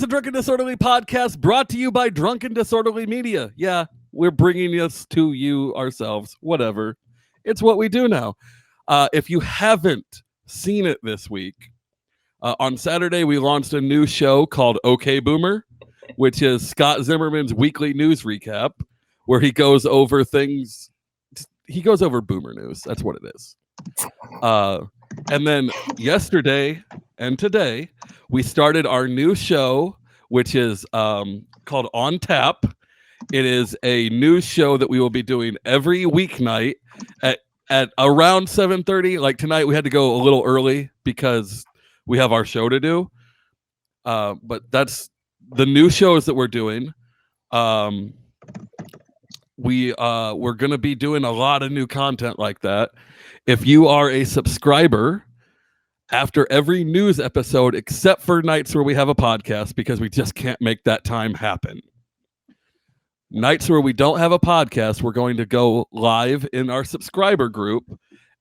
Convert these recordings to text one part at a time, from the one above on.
the Drunken Disorderly podcast, brought to you by Drunken Disorderly Media. Yeah, we're bringing this to you ourselves. Whatever. It's what we do now. If you haven't seen it this week, on Saturday, we launched a new show called OK Boomer, which is Scott Zimmerman's weekly news recap, where he goes over things. He goes over boomer news. That's what it is. And then yesterday and today, we started our new show, which is called On Tap. It is a news show that we will be doing every weeknight at around 7:30. Like tonight, we had to go a little early because we have our show to do. But that's the new shows that we're doing. We're going to be doing a lot of new content like that. If you are a subscriber, after every news episode, except for nights where we have a podcast, because we just can't make that time happen. Nights where we don't have a podcast, we're going to go live in our subscriber group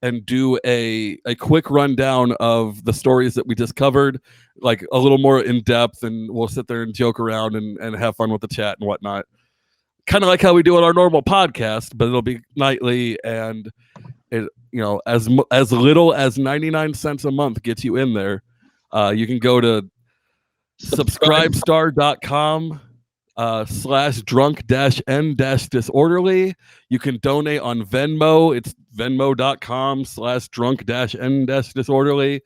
and do a quick rundown of the stories that we just covered, like a little more in depth, and we'll sit there and joke around and have fun with the chat and whatnot. Kind of like how we do on our normal podcast, but it'll be nightly, and it, as little as 99 cents a month gets you in there. You can go to subscribestar.com /drunk-n-disorderly. You can donate on Venmo. It's venmo.com /drunk-n-disorderly.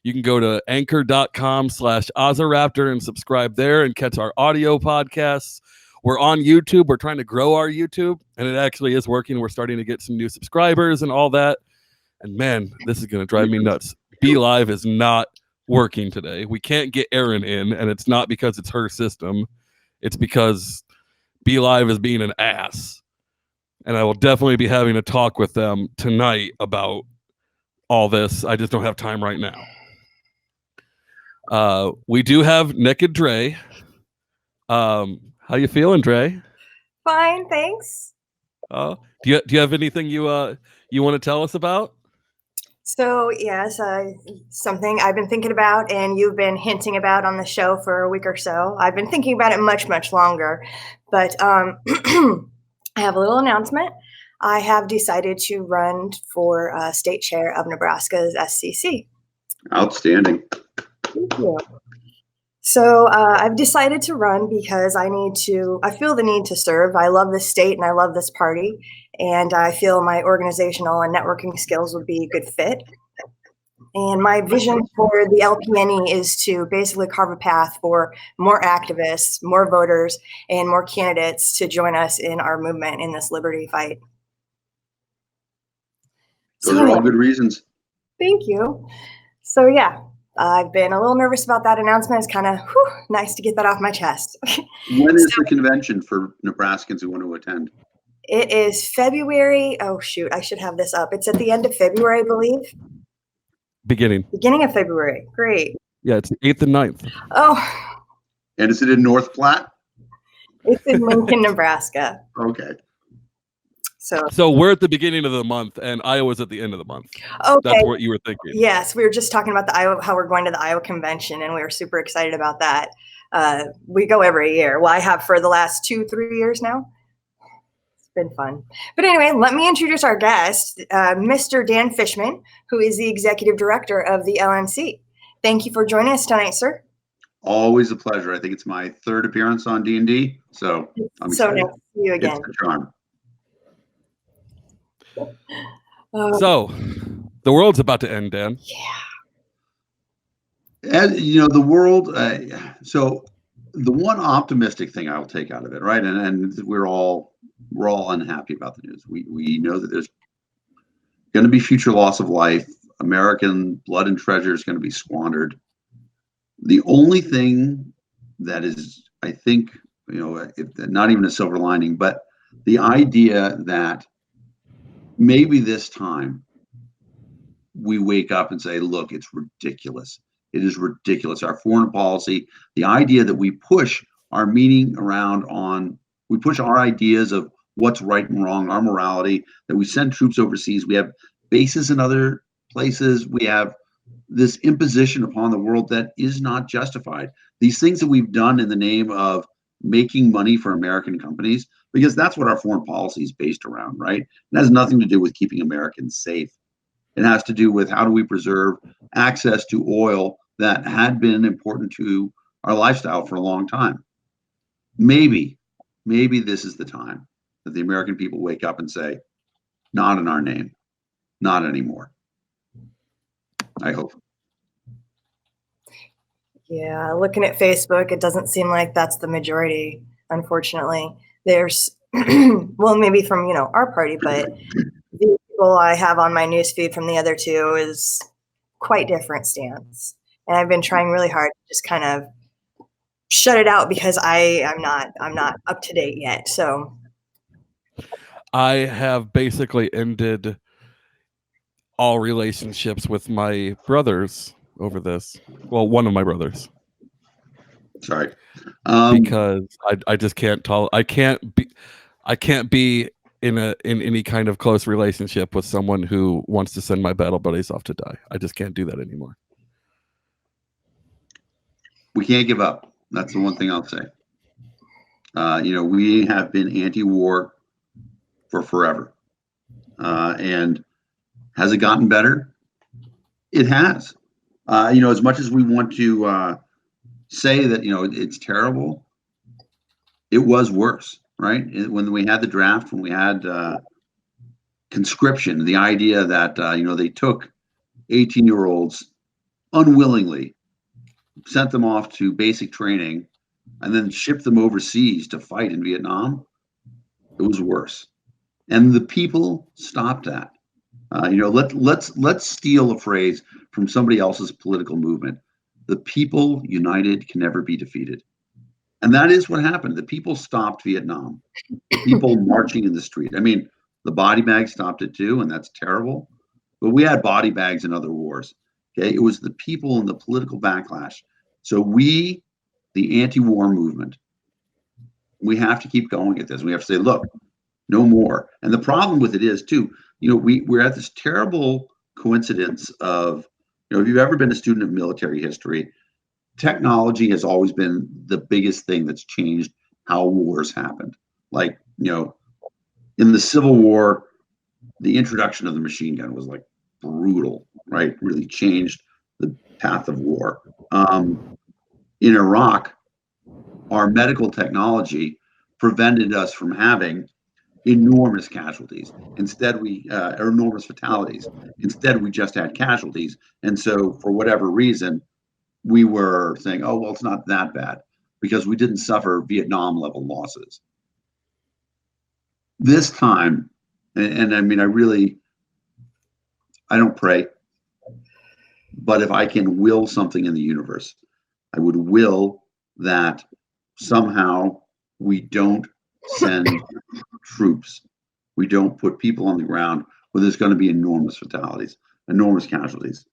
You can go to anchor.com /Ozaraptor and subscribe there and catch our audio podcasts. We're on YouTube. We're trying to grow our YouTube, and it actually is working. We're starting to get some new subscribers and all that. And man, this is going to drive me nuts. Be Live is not working today. We can't get Erin in, and it's not because it's her system. It's because Be Live is being an ass. And I will definitely be having a talk with them tonight about all this. I just don't have time right now. We do have Naked Dre. How you feeling, Dre? Fine, thanks. Do you have anything you want to tell us about? So yes, something I've been thinking about, and you've been hinting about on the show for a week or so. I've been thinking about it much longer, but I have a little announcement. I have decided to run for state chair of Nebraska's SCC. Outstanding. Thank you. So I've decided to run because I feel the need to serve. I love this state and I love this party, and I feel my organizational and networking skills would be a good fit. And my vision for the LPNE is to basically carve a path for more activists, more voters, and more candidates to join us in our movement in this liberty fight. Those are all good reasons. Thank you. So yeah. I've been a little nervous about that announcement. It's kind of nice to get that off my chest. When is the convention for Nebraskans who want to attend? It is February. Oh, shoot. I should have this up. It's at the end of February, I believe. Beginning of February. Great. Yeah, it's the 8th and 9th. Oh. And is it in North Platte? It's in Lincoln, Nebraska. Okay. So we're at the beginning of the month, and Iowa's at the end of the month. Okay. That's what you were thinking. Yes, we were just talking about how we're going to the Iowa convention, and we were super excited about that. We go every year. Well, I have for the last 2-3 years now. It's been fun. But anyway, let me introduce our guest, Mr. Dan Fishman, who is the executive director of the LNC. Thank you for joining us tonight, sir. Always a pleasure. I think it's my third appearance on D&D, so I'm excited. So nice to see you again. It's a charm. So, the world's about to end, Dan. Yeah. As you know, the world. So, the one optimistic thing I will take out of it, right? And we're all unhappy about the news. We know that there's going to be future loss of life. American blood and treasure is going to be squandered. The only thing that is, I think, not even a silver lining, but the idea that maybe this time we wake up and say, look, it's ridiculous. It is ridiculous. Our foreign policy, the idea that we push our meaning around we push our ideas of what's right and wrong, our morality, that we send troops overseas. We have bases in other places. We have this imposition upon the world that is not justified. These things that we've done in the name of making money for American companies, because that's what our foreign policy is based around, right? It has nothing to do with keeping Americans safe. It has to do with how do we preserve access to oil that had been important to our lifestyle for a long time. Maybe this is the time that the American people wake up and say, not in our name, not anymore. I hope. Yeah, looking at Facebook, it doesn't seem like that's the majority, unfortunately. There's, well, maybe from, our party, but the people I have on my newsfeed from the other two is quite different stance. And I've been trying really hard to just kind of shut it out because I'm not up to date yet. So I have basically ended all relationships with my brothers over this. Well, one of my brothers. Sorry. Because I just can't I can't be in any kind of close relationship with someone who wants to send my battle buddies off to die. I just can't do that anymore. We can't give up. That's the one thing I'll say. We have been anti-war for forever. And has it gotten better? It has. As much as we want to say that, it's terrible, it was worse, right? When we had the draft, when we had conscription, the idea that, they took 18-year-olds unwillingly, sent them off to basic training, and then shipped them overseas to fight in Vietnam, it was worse. And the people stopped that. Let's steal a phrase from somebody else's political movement. The people united can never be defeated. And that is what happened. The people stopped Vietnam. People marching in the street. I mean, the body bag stopped it too, and that's terrible. But we had body bags in other wars. Okay, it was the people and the political backlash. So we, the anti-war movement, we have to keep going at this. We have to say, look, no more. And the problem with it is too, we're at this terrible coincidence of, if you've ever been a student of military history, technology has always been the biggest thing that's changed how wars happened. Like, in the Civil War, the introduction of the machine gun was like brutal, right? Really changed the path of war. In Iraq, our medical technology prevented us from having enormous casualties. Instead, enormous fatalities. Instead, we just had casualties. And so, for whatever reason, we were saying, oh, well, it's not that bad because we didn't suffer Vietnam level losses. This time, and I mean, I don't pray, but if I can will something in the universe, I would will that somehow we don't send troops. We don't put people on the ground where there's going to be enormous fatalities, enormous casualties.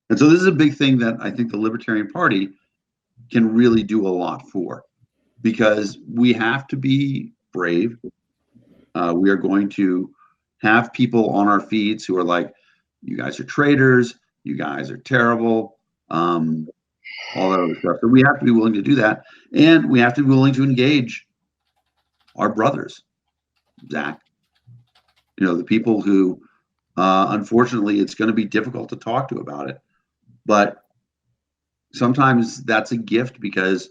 And so this is a big thing that I think the Libertarian Party can really do a lot for, because we have to be brave. We are going to have people on our feeds who are like, you guys are traitors, you guys are terrible, all that other stuff. So we have to be willing to do that. And we have to be willing to engage our brothers, Zach. The people who, unfortunately, it's going to be difficult to talk to about it. But sometimes that's a gift because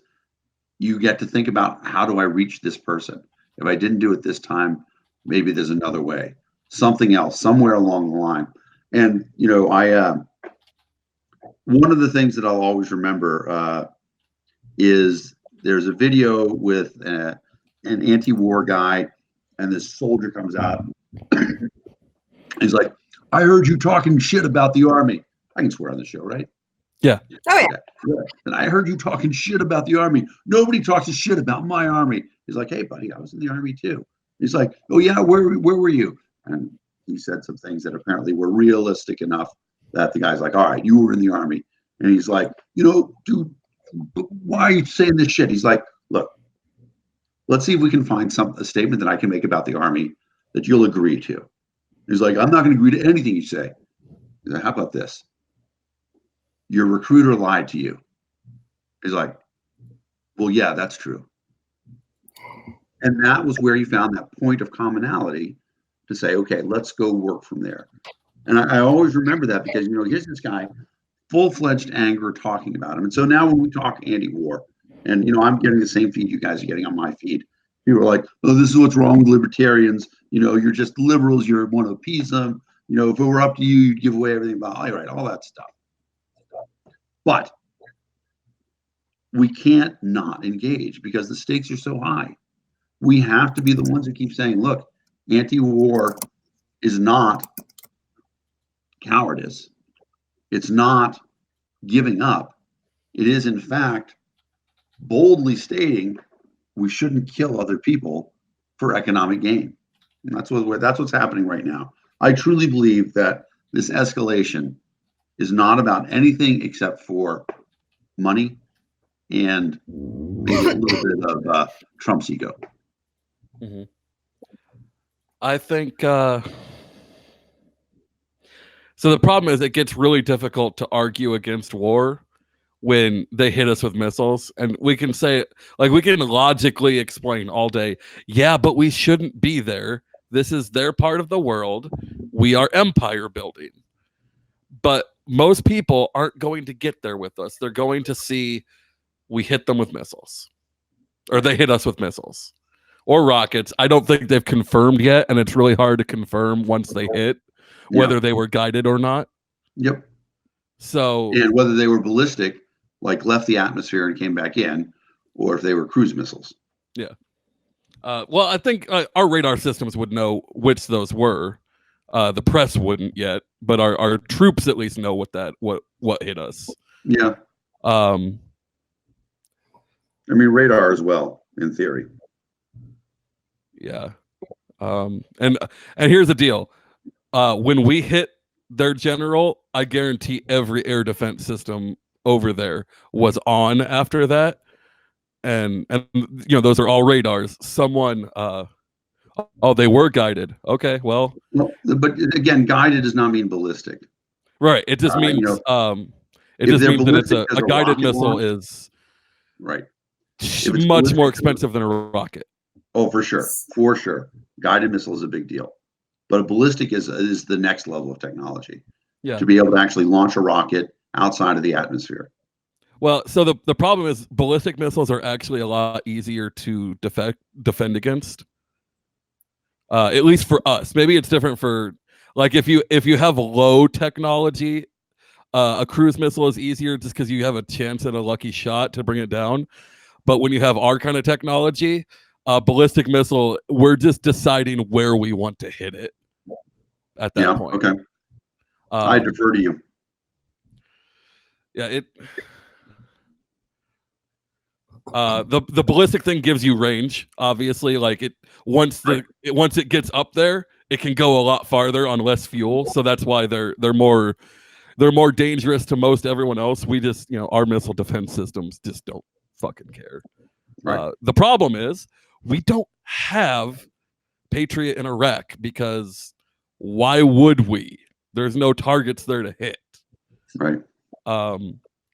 you get to think about, how do I reach this person? If I didn't do it this time, maybe there's another way, something else, somewhere along the line. And, one of the things that I'll always remember is there's a video with an anti-war guy, and this soldier comes out. He's like, I heard you talking shit about the Army. I can swear on the show, right? Yeah. Oh, yeah. And I heard you talking shit about the Army. Nobody talks a shit about my Army. He's like, hey, buddy, I was in the Army too. He's like, oh, yeah, where were you? And he said some things that apparently were realistic enough that the guy's like, all right, you were in the Army. And he's like, dude, why are you saying this shit? He's like, look, let's see if we can find a statement that I can make about the Army that you'll agree to. He's like, I'm not going to agree to anything you say. He's like, how about this? your recruiter lied to you. He's like, well, yeah, that's true. And that was where he found that point of commonality to say, okay, let's go work from there. And I always remember that because, here's this guy, full-fledged anger talking about him. And so now when we talk anti-war, and, I'm getting the same feed you guys are getting on my feed. People are like, oh, this is what's wrong with libertarians. You're just liberals. You want to appease them. If it were up to you, you'd give away everything. All right, all that stuff. But we can't not engage because the stakes are so high. We have to be the ones who keep saying, look, anti-war is not cowardice. It's not giving up. It is, in fact, boldly stating we shouldn't kill other people for economic gain. And that's what's happening right now. I truly believe that this escalation is not about anything except for money and maybe a little bit of Trump's ego. Mm-hmm. I think so. The problem is it gets really difficult to argue against war when they hit us with missiles, and we can say, like, we can logically explain all day, yeah, but we shouldn't be there. This is their part of the world. We are empire building. But most people aren't going to get there with us. They're going to see we hit them with missiles, or they hit us with missiles or rockets. I don't think they've confirmed yet, and it's really hard to confirm once they hit whether they were guided or not. Yep. So, and whether they were ballistic, like left the atmosphere and came back in, or if they were cruise missiles. Yeah. Well, I think our radar systems would know which those were. The press wouldn't yet, but our troops at least know what hit us. Yeah. I mean, radar as well, in theory. Yeah. And here's the deal. When we hit their general, I guarantee every air defense system over there was on after that. And those are all radars. Someone they were guided. Okay, well, but again, guided does not mean ballistic. Right. It just means it just means that it's a guided missile launch, is right. Much more expensive than a rocket. Oh, for sure. For sure. Guided missile is a big deal. But a ballistic is the next level of technology. Yeah. To be able to actually launch a rocket outside of the atmosphere. Well, so the problem is ballistic missiles are actually a lot easier to defend against. At least for us. Maybe it's different for, like, if you have low technology, a cruise missile is easier just because you have a chance at a lucky shot to bring it down. But when you have our kind of technology, ballistic missile, we're just deciding where we want to hit it at that point. Okay. I defer to you. Yeah, the ballistic thing gives you range, obviously. Like once it gets up there, it can go a lot farther on less fuel. So that's why they're more dangerous to most everyone else. We just, our missile defense systems just don't fucking care. Right. The problem is we don't have Patriot in Iraq because why would we? There's no targets there to hit. Right.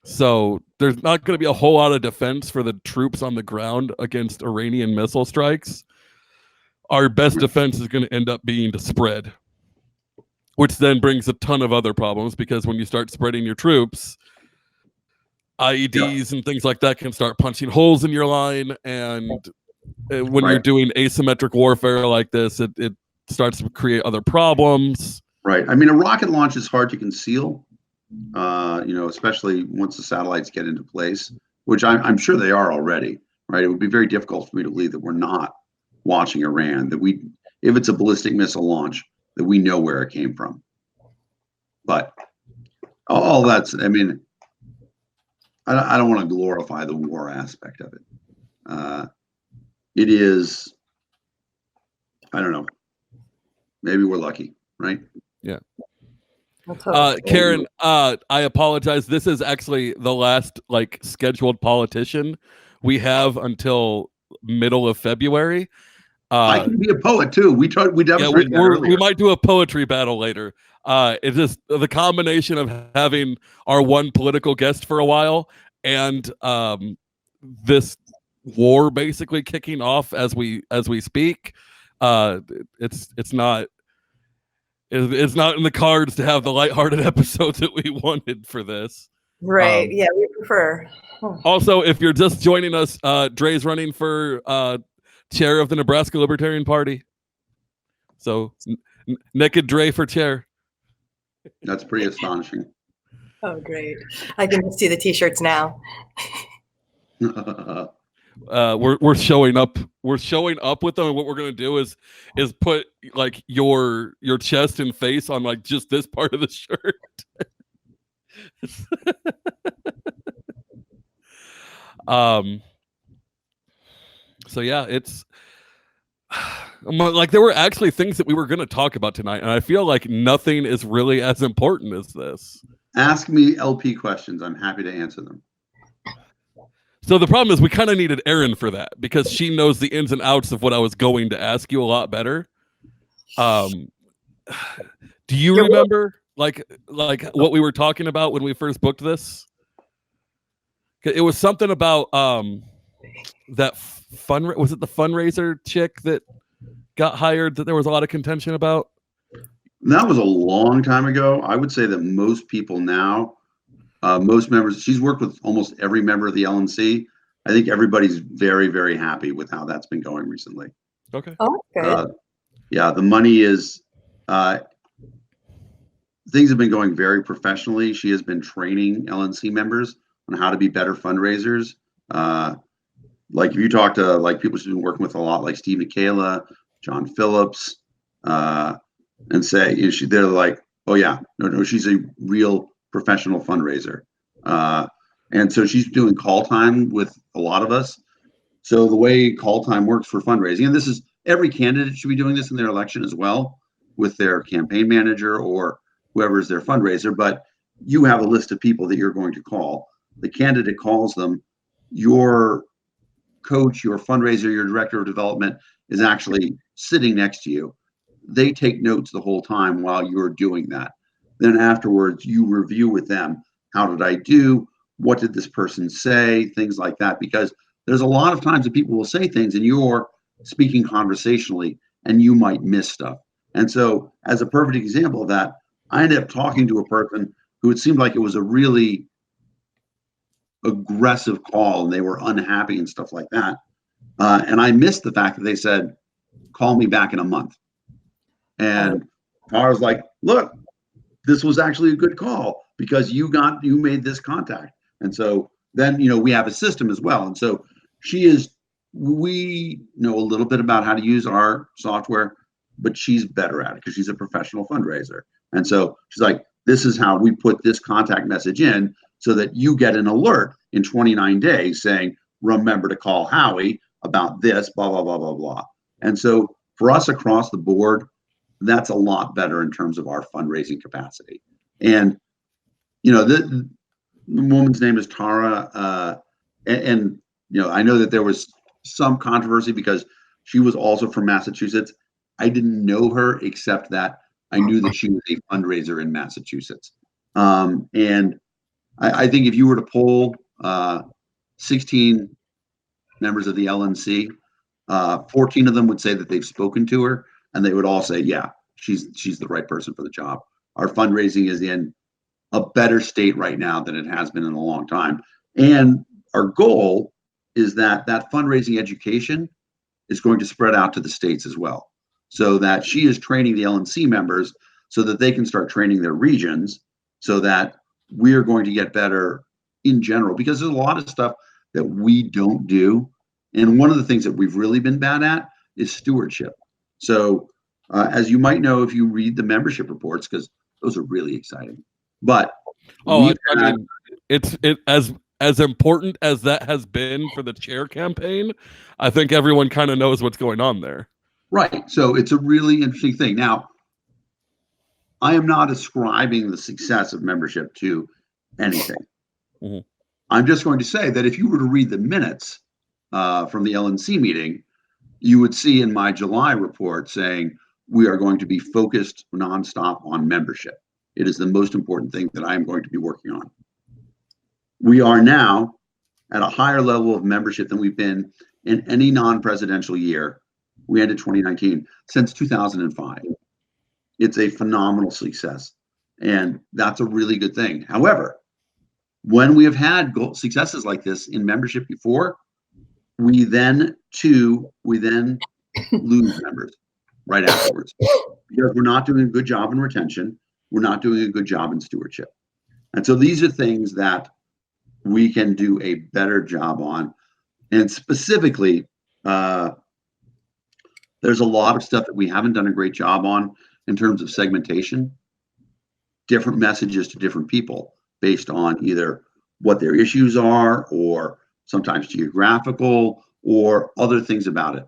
So there's not going to be a whole lot of defense for the troops on the ground against Iranian missile strikes. Our best defense is going to end up being to spread, which then brings a ton of other problems because when you start spreading your troops, IEDs and things like that can start punching holes in your line. And when you're doing asymmetric warfare like this, it starts to create other problems. Right. I mean, a rocket launch is hard to conceal. Especially once the satellites get into place, which I'm sure they are already, right? It would be very difficult for me to believe that we're not watching Iran, that if it's a ballistic missile launch, that we know where it came from. But all that's, I mean, I don't want to glorify the war aspect of it. It is, I don't know, maybe we're lucky, right? Yeah. Karen, I apologize. This is actually the last scheduled politician we have until middle of February. I can be a poet too. We demonstrated that earlier. We might do a poetry battle later. It's just the combination of having our one political guest for a while and this war basically kicking off as we speak. It's not in the cards to have the lighthearted episodes that we wanted for this. Right. Yeah, we prefer. Also, if you're just joining us, Dre's running for chair of the Nebraska Libertarian Party. So naked Dre for chair. That's pretty astonishing. Oh, great. I can just see the t-shirts now. We're showing up. We're showing up with them, and what we're gonna do is put like your chest and face on like just this part of the shirt. So yeah, it's like there were actually things that we were going to talk about tonight, and I feel like nothing is really as important as this. Ask me LP questions. I'm happy to answer them. So the problem is we kind of needed Erin for that because she knows the ins and outs of what I was going to ask you a lot better. Do you remember like what we were talking about when we first booked this? It was something about that was it the fundraiser chick that got hired that there was a lot of contention about? That was a long time ago. I would say that most people now, most members, she's worked with almost every member of the LNC. I think everybody's very, very happy with how that's been going recently. Okay. Oh, good. Yeah, the money is, things have been going very professionally. She has been training LNC members on how to be better fundraisers. Like if you talk to like people she's been working with a lot, like Steve Michaela, John Phillips, and say, you know, they're like, oh yeah, no, she's a real professional fundraiser. And so she's doing call time with a lot of us. So the way call time works for fundraising, and this is every candidate should be doing this in their election as well with their campaign manager or whoever is their fundraiser, but you have a list of people that you're going to call. The candidate calls them. Your coach, your fundraiser, your director of development is actually sitting next to you. They take notes the whole time while you're doing that. Then afterwards, you review with them. How did I do? What did this person say? Things like that. Because there's a lot of times that people will say things and you're speaking conversationally and you might miss stuff. And so as a perfect example of that, I ended up talking to a person who it seemed like it was a really aggressive call and they were unhappy and stuff like that. And I missed the fact that they said, call me back in a month. And I was like, look, this was actually a good call because you made this contact. And so then, you know, we have a system as well. And so we know a little bit about how to use our software, but she's better at it because she's a professional fundraiser. And so she's like, this is how we put this contact message in so that you get an alert in 29 days saying, remember to call Howie about this, blah, blah, blah, blah, blah. And so for us across the board, that's a lot better in terms of our fundraising capacity. And, you know, the woman's name is Tara. And, you know, I know that there was some controversy because she was also from Massachusetts. I didn't know her except that I knew that she was a fundraiser in Massachusetts. And I think if you were to poll 16 members of the LNC, 14 of them would say that they've spoken to her, and they would all say, yeah, she's the right person for the job. Our fundraising is in a better state right now than it has been in a long time. And our goal is that fundraising education is going to spread out to the states as well, so that she is training the LNC members so that they can start training their regions so that we're going to get better in general, because there's a lot of stuff that we don't do. And one of the things that we've really been bad at is stewardship. So as you might know, if you read the membership reports, because those are really exciting, but I mean, it's as important as that has been for the chair campaign. I think everyone kind of knows what's going on there. Right. So it's a really interesting thing. Now, I am not ascribing the success of membership to anything. Mm-hmm. I'm just going to say that if you were to read the minutes from the LNC meeting, you would see in my July report saying, we are going to be focused nonstop on membership. It is the most important thing that I am going to be working on. We are now at a higher level of membership than we've been in any non-presidential year. We ended 2019 since 2005. It's a phenomenal success, and that's a really good thing. However, when we have had successes like this in membership before, we then lose members right afterwards because we're not doing a good job in retention. We're not doing a good job in stewardship. And so these are things that we can do a better job on. And specifically, there's a lot of stuff that we haven't done a great job on in terms of segmentation, different messages to different people based on either what their issues are or sometimes geographical or other things about it.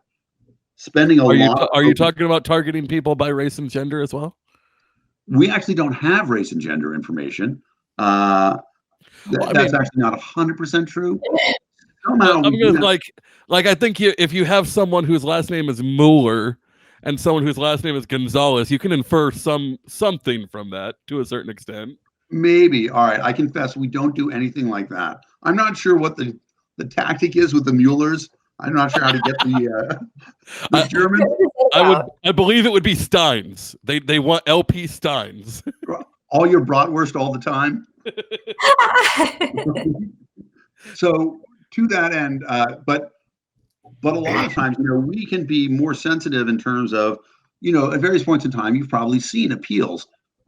Spending a lot. Are you talking about targeting people by race and gender as well? We actually don't have race and gender information. That's actually not 100% true. Somehow, I think if you have someone whose last name is Mueller and someone whose last name is Gonzalez, you can infer something from that to a certain extent. Maybe. All right. I confess we don't do anything like that. I'm not sure what the tactic is with the Muellers. I'm not sure how to get the German. I believe it would be Steins. They want LP Steins. All your bratwurst all the time. So to that end, but a lot of times, we can be more sensitive in terms of, at various points in time, you've probably seen appeals.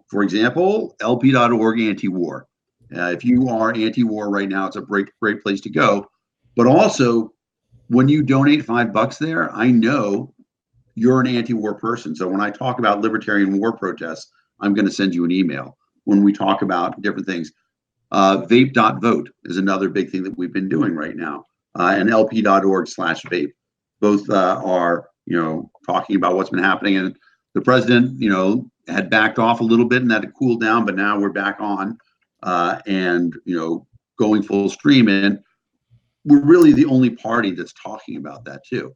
For example, LP.org anti-war. If you are anti-war right now, it's a great place to go. But also, when you donate $5 there, I know you're an anti-war person. So when I talk about libertarian war protests, I'm going to send you an email. When we talk about different things, vape.vote is another big thing that we've been doing right now, and lp.org/vape. Both are, talking about what's been happening. And the president, had backed off a little bit and had to cool down, but now we're back on and, going full stream. And we're really the only party that's talking about that too.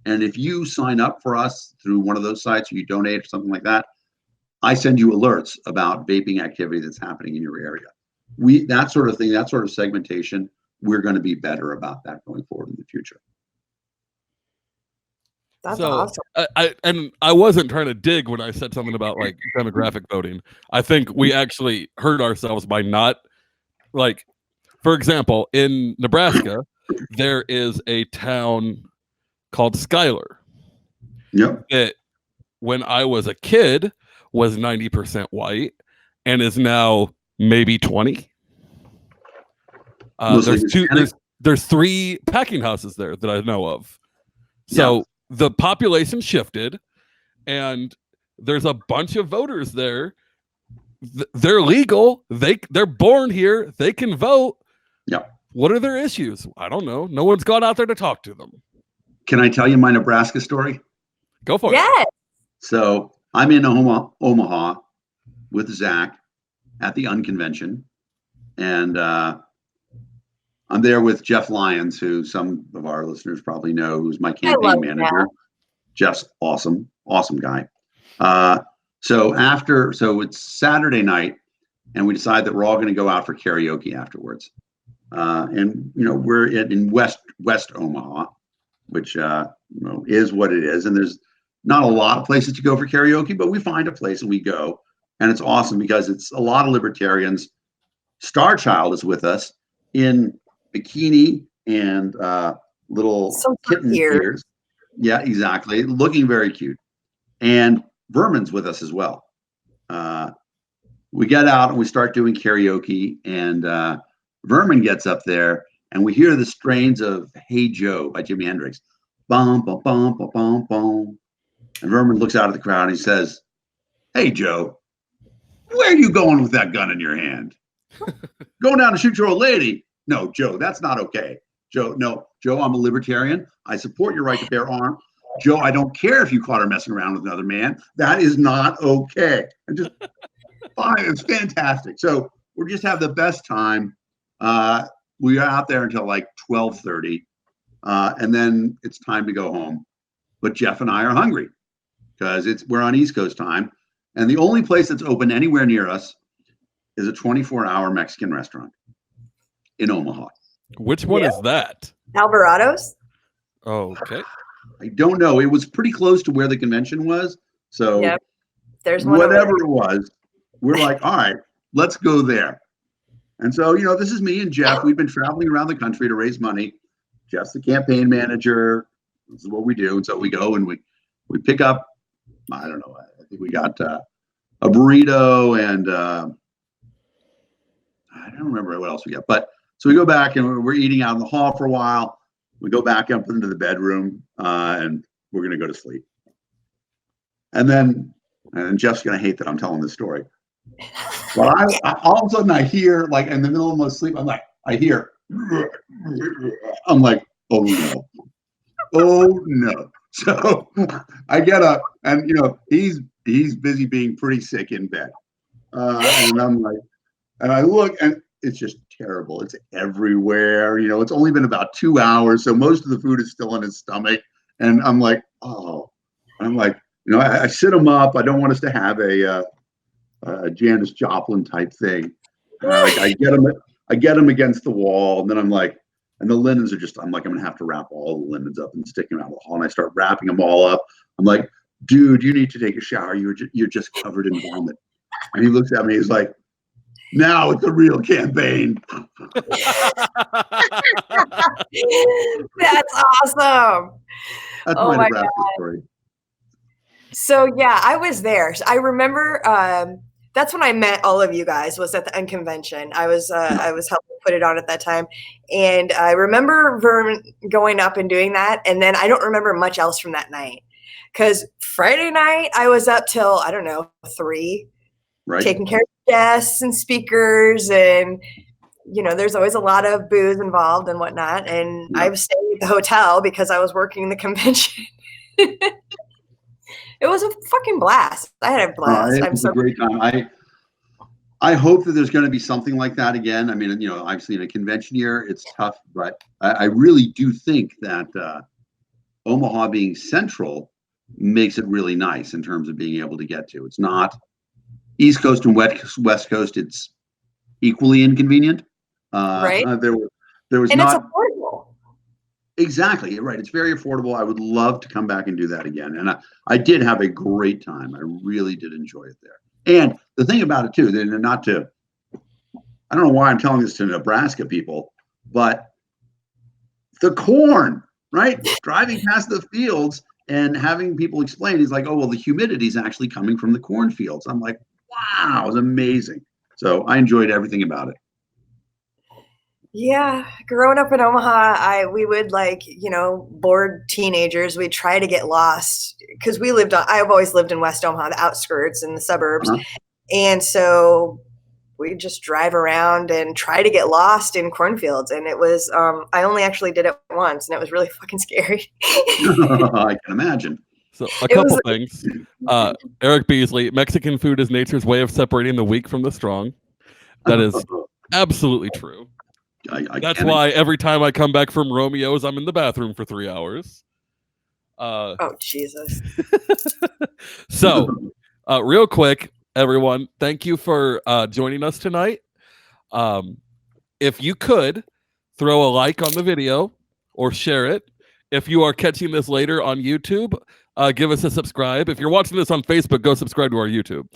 And if you sign up for us through one of those sites, or you donate or something like that, I send you alerts about vaping activity that's happening in your area. That sort of thing, that sort of segmentation, we're going to be better about that going forward in the future. That's awesome. I wasn't trying to dig when I said something about like demographic voting. I think we actually hurt ourselves by not, like, for example, in Nebraska, there is a town called Schuyler. Yep. That when I was a kid was 90% white and is now maybe 20. There's 3 packing houses there that I know of. So the population shifted, and there's a bunch of voters there. They're legal. They're born here. They can vote. Yeah. What are their issues? I don't know. No one's gone out there to talk to them. Can I tell you my Nebraska story? Go for it. Yes. So I'm in Omaha with Zach at the Unconvention, and I'm there with Jeff Lyons, who some of our listeners probably know, who's my campaign manager. Jeff's awesome guy. So it's Saturday night, and we decide that we're all going to go out for karaoke afterwards. And we're in West Omaha, which is what it is. And there's not a lot of places to go for karaoke, but we find a place and we go, and it's awesome because it's a lot of libertarians. Star Child is with us in bikini and little kitten ears. Yeah, exactly. Looking very cute. And Vermin's with us as well. We get out and we start doing karaoke, and Vermin gets up there and we hear the strains of Hey Joe by Jimi Hendrix. Bum, bum, bum, bum, bum, bum. And Vermin looks out at the crowd and he says, "Hey Joe, where are you going with that gun in your hand? Going down to shoot your old lady? No, Joe, that's not okay. Joe, I'm a libertarian. I support your right to bear arms. Joe, I don't care if you caught her messing around with another man. That is not okay." And just fine. It's fantastic. So we just have the best time. We are out there until like 12:30, and then it's time to go home. But Jeff and I are hungry because we're on East Coast time, and the only place that's open anywhere near us is a 24-hour Mexican restaurant in Omaha. Which one is that? Alvarado's? Oh, okay. I don't know. It was pretty close to where the convention was. So Yep. There's one whatever it was, we're like, all right, let's go there. And so, this is me and Jeff. We've been traveling around the country to raise money. Jeff's the campaign manager. This is what we do. And so we go and we pick up, I don't know, I think we got a burrito and I don't remember what else we got. But so we go back and we're eating out in the hall for a while. We go back up into the bedroom and we're going to go to sleep. And then Jeff's going to hate that I'm telling this story. But I all of a sudden I hear, like, in the middle of my sleep, I'm like, I hear, I'm like, oh no. Oh no. So I get up and, he's busy being pretty sick in bed. And I'm like, and I look and it's just terrible. It's everywhere. It's only been about 2 hours. So most of the food is still in his stomach. And I'm like, oh, and I'm like, I sit him up. I don't want us to have a Janis Joplin type thing. I get him against the wall, and then I'm like, and the linens are just, I'm like, I'm gonna have to wrap all the linens up and stick them out of the hall. And I start wrapping them all up. I'm like, dude, you need to take a shower. You're just covered in vomit. And he looks at me. He's like, now it's a real campaign. That's awesome. That's Oh my Nebraska God. story. So yeah, I was there. So I remember that's when I met all of you guys, was at the Unconvention. I was helping put it on at that time. And I remember Vern going up and doing that. And then I don't remember much else from that night. Because Friday night I was up till, I don't know, 3, right, taking care of guests and speakers, and there's always a lot of booze involved and whatnot. And I was staying at the hotel because I was working the convention. It was a fucking blast. I had a blast. It was a great time. I hope that there's going to be something like that again. I mean, obviously in a convention year, it's tough, but I really do think that Omaha being central makes it really nice in terms of being able to get to. It's not East Coast and West Coast. It's equally inconvenient. Right. There was and not. It's affordable. Exactly. Right. It's very affordable. I would love to come back and do that again. And I did have a great time. I really did enjoy it there. And the thing about it too, I don't know why I'm telling this to Nebraska people, but the corn, right? Driving past the fields and having people explain, he's like, oh, well, the humidity is actually coming from the cornfields. I'm like, wow, it was amazing. So I enjoyed everything about it. Yeah, growing up in Omaha, we would bored teenagers. We'd try to get lost because I've always lived in West Omaha, the outskirts and the suburbs. Uh-huh. And so we'd just drive around and try to get lost in cornfields. And it was, I only actually did it once, and it was really fucking scary. I can imagine. So a couple things. Eric Beasley, Mexican food is nature's way of separating the weak from the strong. That is absolutely true. That's why every time I come back from Romeo's, I'm in the bathroom for 3 hours. Oh, Jesus. So, real quick, everyone, thank you for joining us tonight. If you could, throw a like on the video or share it. If you are catching this later on YouTube, give us a subscribe. If you're watching this on Facebook, go subscribe to our YouTube,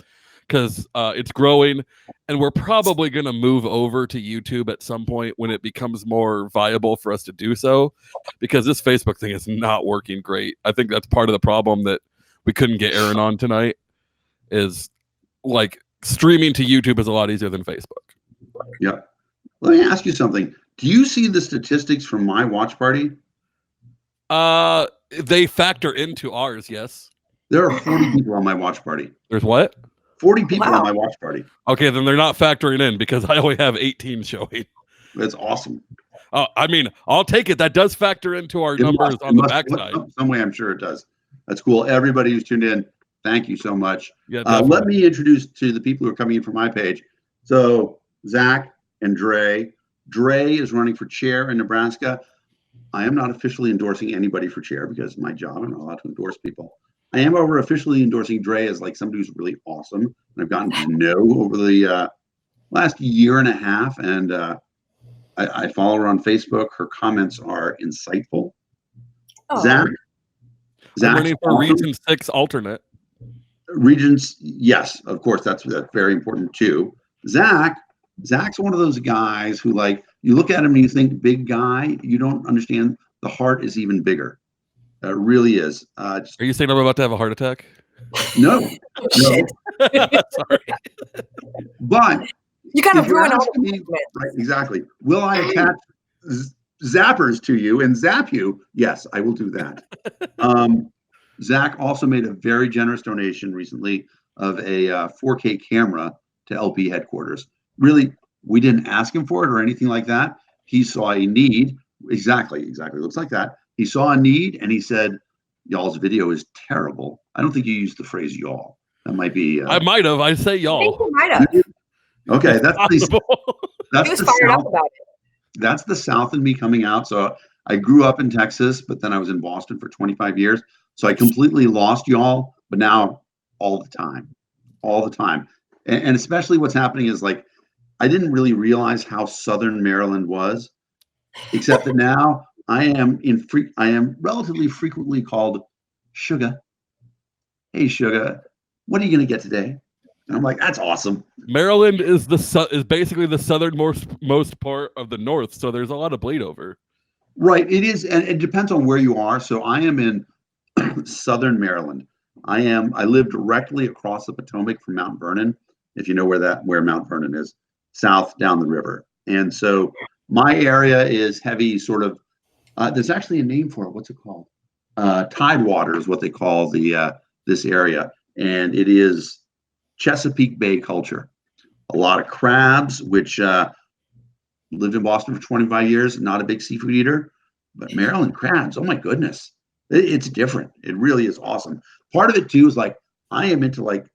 because it's growing, and we're probably going to move over to YouTube at some point when it becomes more viable for us to do so, because this Facebook thing is not working great. I think that's part of the problem that we couldn't get Aaron on tonight, is like streaming to YouTube is a lot easier than Facebook. Yeah. Let me ask you something. Do you see the statistics from my watch party? They factor into ours, yes. There are 40 people on my watch party. There's what? 40 people on my watch party. Okay, then they're not factoring in, because I only have 18 showing. That's awesome. I mean, I'll take it. That does factor into our numbers on the backside. Some way, I'm sure it does. That's cool. Everybody who's tuned in, thank you so much. Yeah, let me introduce to the people who are coming in from my page. So Zach and Dre. Dre is running for chair in Nebraska. I am not officially endorsing anybody for chair because my job, I'm not allowed to endorse people. I am over officially endorsing Dre as like somebody who's really awesome, and I've gotten to know over the last year and a half, and I follow her on Facebook. Her comments are insightful. Oh. Zach, I'm running for Region 6 alternate. Regions, yes, of course, that's very important too. Zach's one of those guys who, like, you look at him and you think big guy, you don't understand the heart is even bigger. It really is. Are you saying I'm about to have a heart attack? No, no. Sorry. But you kind of ruin all me, right, exactly. Will I attach zappers to you and zap you? Yes, I will do that. Zach also made a very generous donation recently of a 4K camera to LP headquarters. Really, we didn't ask him for it or anything like that. He saw a need. Exactly. Looks like that. He saw a need and he said, y'all's video is terrible. I don't think you used the phrase y'all. That might be. I might have. I say y'all. I think you might have. Okay, he was fired up about it. That's the South in me coming out. So I grew up in Texas, but then I was in Boston for 25 years. So I completely lost y'all, but now all the time. And especially what's happening is, like, I didn't really realize how Southern Maryland was, except that now I am relatively frequently called Sugar. Hey, Sugar, what are you going to get today? And I'm like, that's awesome. Maryland is basically the southernmost part of the North, so there's a lot of bleed over. Right, it is, and it depends on where you are. So I am in Southern Maryland. I live directly across the Potomac from Mount Vernon, if you know where Mount Vernon is, south down the river. And so my area is heavy sort of, there's actually a name for it. What's it called? Tidewater is what they call this area. And it is Chesapeake Bay culture. A lot of crabs, which lived in Boston for 25 years, not a big seafood eater, but Maryland crabs, oh my goodness. It's different. It really is awesome. Part of it too is, like, I am into, like,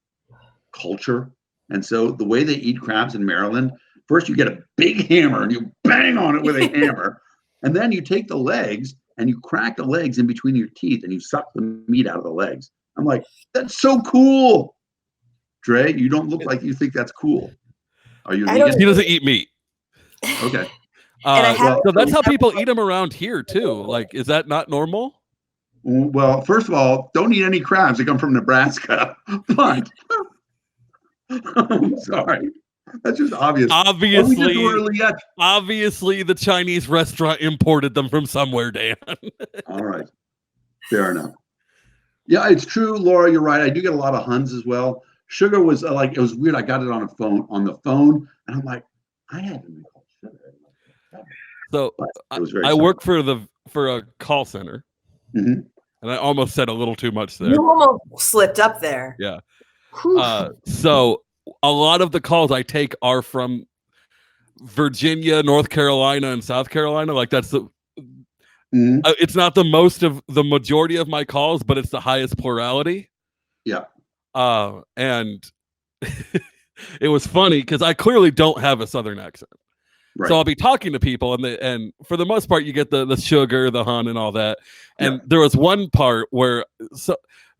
culture. And so the way they eat crabs in Maryland, first you get a big hammer and you bang on it with a hammer. And then you take the legs and you crack the legs in between your teeth and you suck the meat out of the legs. I'm like, that's so cool. Dre, you don't look like you think that's cool. Are you vegan? He doesn't eat meat. Okay. So that's how people eat them around here too. Like, is that not normal? Well, first of all, don't eat any crabs that come from Nebraska. But I'm sorry. That's just obvious. Obviously, the Chinese restaurant imported them from somewhere, Dan. All right. Fair enough. Yeah, it's true, Laura. You're right. I do get a lot of Huns as well. Sugar was it was weird. I got it on the phone, and I'm like, I haven't been called Sugar. So I work for a call center. Mm-hmm. And I almost said a little too much there. You almost slipped up there. Yeah. So a lot of the calls I take are from Virginia, North Carolina, and South Carolina. Like, that's it's not the majority of my calls, but it's the highest plurality. Yeah. And it was funny because I clearly don't have a Southern accent. Right. So I'll be talking to people, and for the most part, you get the sugar, the hun, and all that. And there was one part where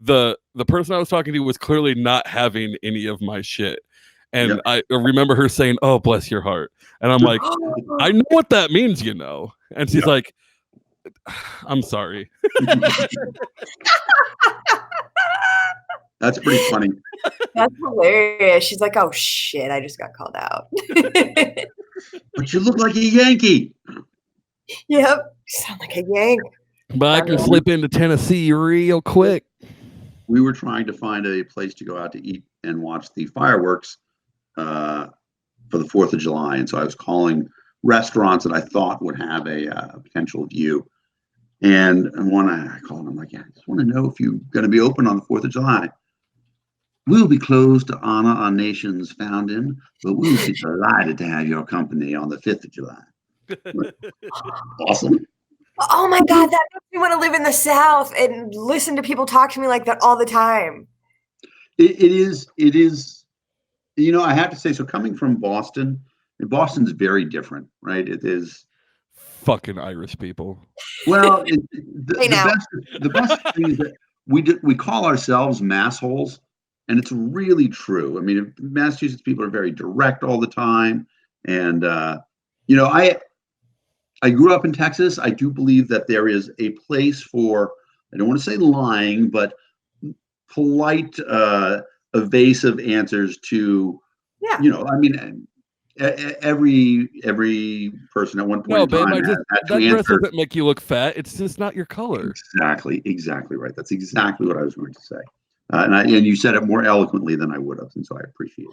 the person I was talking to was clearly not having any of my shit. And I remember her saying, "Oh, bless your heart." And I'm like, I know what that means, you know. And she's like, "I'm sorry." That's pretty funny. That's hilarious. She's like, "Oh shit, I just got called out." But you look like a Yankee. Yep, you sound like a Yank. But I can slip into Tennessee real quick. We were trying to find a place to go out to eat and watch the fireworks for the 4th of July. And so I was calling restaurants that I thought would have a potential view. And one I called, I'm like, yeah, I just want to know if you're going to be open on the 4th of July. We'll be closed to honor our nation's founding, but we'll be delighted to have your company on the 5th of July. Awesome. Oh my God, that makes me want to live in the South and listen to people talk to me like that all the time. It is, you know, I have to say, so coming from Boston, and Boston's very different, right? It is. Fucking Irish people. Well, the best thing is that we call ourselves massholes, and it's really true. I mean, Massachusetts people are very direct all the time, and I grew up in Texas. I do believe that there is a place for, I don't want to say lying, but polite, evasive answers to, I mean, every person at one point in time had to that dress answer. doesn't make you look fat. It's just not your color. Exactly right. That's exactly what I was going to say. And you said it more eloquently than I would have, and so I appreciate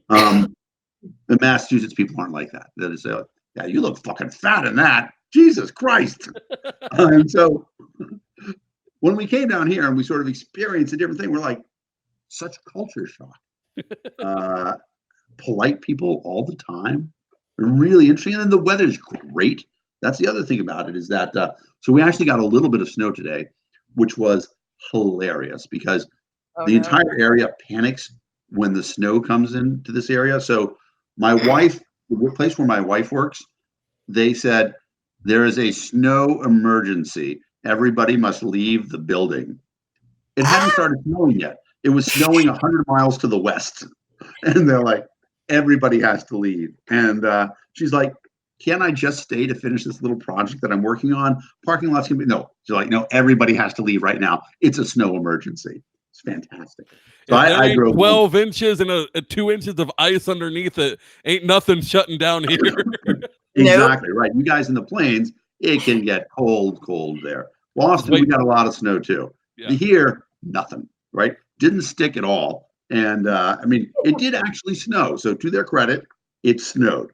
that. The Massachusetts people aren't like that. They say, yeah, you look fucking fat in that. Jesus Christ. And so when we came down here and we sort of experienced a different thing, we're like, such culture shock. Polite people all the time. Really interesting. And then the weather's great. That's the other thing about it is that, so we actually got a little bit of snow today, which was hilarious because the entire area panics when the snow comes into this area. So my wife, the place where my wife works, they said, there is a snow emergency. Everybody must leave the building. It hadn't started snowing yet. It was snowing 100 miles to the west. And they're like, everybody has to leave. And she's like, can't I just stay to finish this little project that I'm working on? Parking lot's gonna be, no. She's like, no, everybody has to leave right now. It's a snow emergency. It's fantastic. So I drove 12 inches and a 2 inches of ice underneath it. Ain't nothing shutting down here. Exactly right. You guys in the plains, it can get cold there. Boston, we got a lot of snow too. Yeah. Here, nothing, right? Didn't stick at all. And I mean, it did actually snow. So to their credit, it snowed.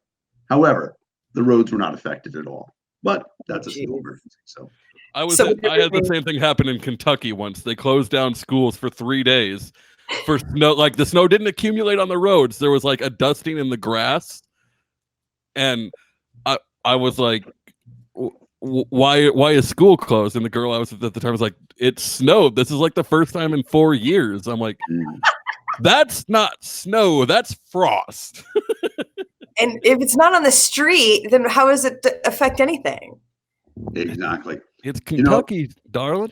However, the roads were not affected at all. But that's a snow emergency. So I had the same thing happen in Kentucky once. They closed down schools for 3 days for snow. Like the snow didn't accumulate on the roads. There was like a dusting in the grass. And I was like, why is school closed? And the girl I was with at the time was like, it snowed. This is like the first time in 4 years. I'm like, that's not snow. That's frost. And if it's not on the street, then how does it affect anything? Exactly. It's Kentucky, darling.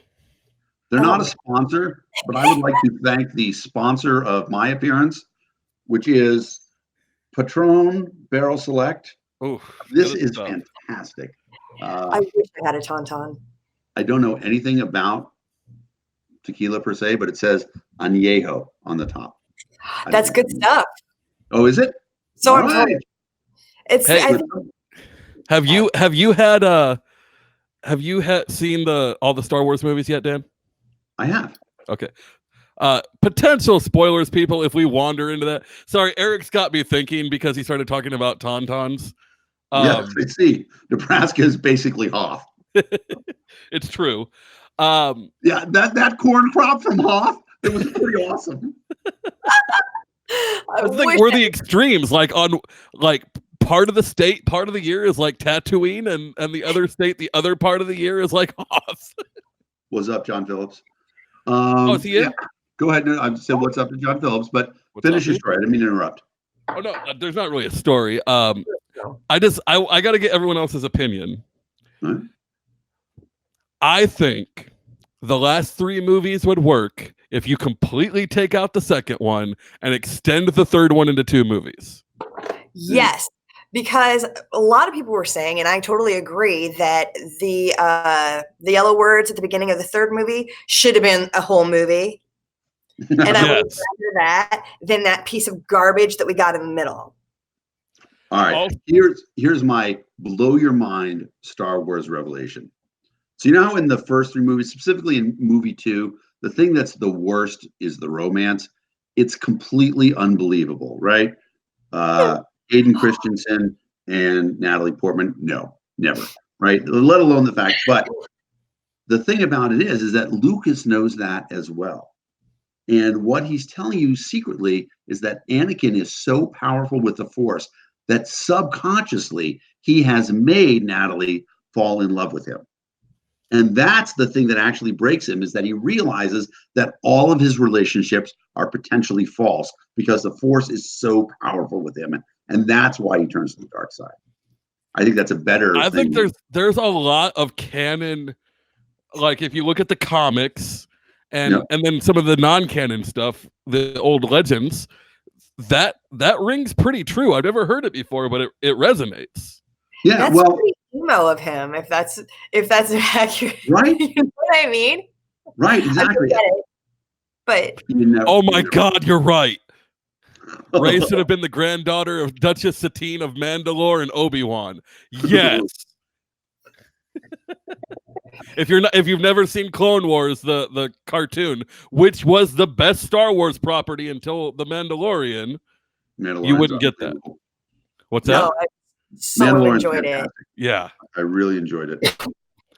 They're not a sponsor, but I would like to thank the sponsor of my appearance, which is Patron Barrel Select. Oh, this is fantastic. I wish I had a Tauntaun. I don't know anything about tequila per se, but it says añejo on the top. That's good stuff. Oh, is it? So I'm told. It's. Hey, have you seen all the Star Wars movies yet, Dan? I have. Okay. Potential spoilers, people, if we wander into that. Sorry, Eric's got me thinking because he started talking about Tauntauns. Yes, I see. Nebraska is basically Hoth. It's true. Yeah, that corn crop from Hoth, it was pretty awesome. I think we're the extremes. Like part of the state, part of the year is like Tatooine, and the other state, the other part of the year is like Hoth. What's up, John Phillips? Is he in? Yeah. Go ahead. I said what's up to John Phillips, but finish your story. I didn't mean to interrupt. Oh no, there's not really a story. I got to get everyone else's opinion. Huh? I think the last 3 movies would work if you completely take out the second one and extend the third one into 2 movies. Yes, because a lot of people were saying, and I totally agree, that the yellow words at the beginning of the third movie should have been a whole movie. And I would rather that than that piece of garbage that we got in the middle. All right, here's my blow your mind Star Wars revelation. So you know how in the first 3 movies, specifically in movie 2, the thing that's the worst is the romance. It's completely unbelievable, right? Hayden Christensen and Natalie Portman, no, never, right? Let alone the fact. But the thing about it is that Lucas knows that as well. And what he's telling you secretly is that Anakin is so powerful with the Force that subconsciously he has made Natalie fall in love with him. And that's the thing that actually breaks him, is that he realizes that all of his relationships are potentially false because the Force is so powerful with him. And that's why he turns to the dark side. I think that's a better I thing. think there's a lot of canon. Like if you look at the comics and then some of the non-canon stuff, the old legends, that rings pretty true. I've never heard it before, but it resonates. Yeah, that's well, pretty emo of him, if that's accurate. Right? You know what I mean? Right, exactly. But oh my God, you're right. Rey should have been the granddaughter of Duchess Satine of Mandalore and Obi-Wan. Yes. If you've never seen Clone Wars, the cartoon, which was the best Star Wars property until The Mandalorian, you wouldn't get that. What's that? I so enjoyed it. Yeah, I really enjoyed it.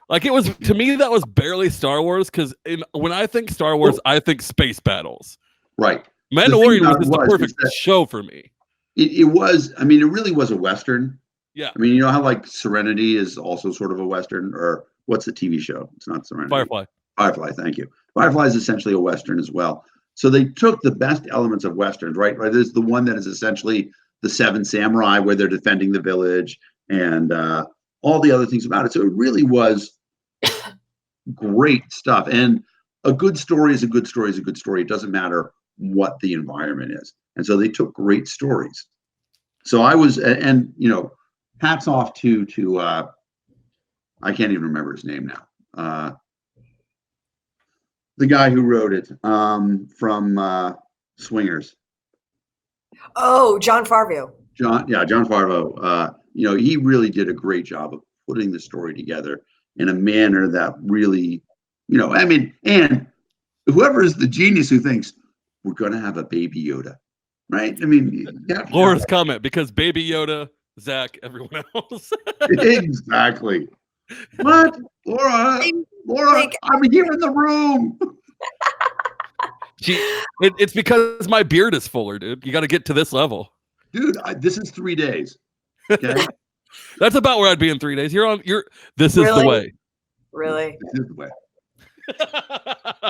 Like, it was, to me, that was barely Star Wars, because when I think Star Wars, I think space battles. Right. Mandalorian was just the perfect show for me. It was, I mean, it really was a Western. Yeah. I mean, you know how like Serenity is also sort of a Western, or what's the TV show? It's not Serenity. Firefly, thank you. Firefly is essentially a Western as well. So they took the best elements of Westerns, right? There's the one that is essentially the Seven Samurai, where they're defending the village, and all the other things about it. So it really was great stuff. And a good story is a good story is a good story. It doesn't matter what the environment is. And so they took great stories. So I was, and you know, hats off to I can't even remember his name now. The guy who wrote it from Swingers. Oh, John Favreau. John Favreau. You know, he really did a great job of putting the story together in a manner that really, you know, I mean, and whoever is the genius who thinks we're going to have a baby Yoda, right? I mean, Laura's comment, because baby Yoda, Zach, everyone else. Exactly. What? Laura, I'm here in the room. It's because my beard is fuller, dude. You got to get to this level. Dude, this is 3 days. Okay. That's about where I'd be in 3 days. This is the way. Really? This is the way.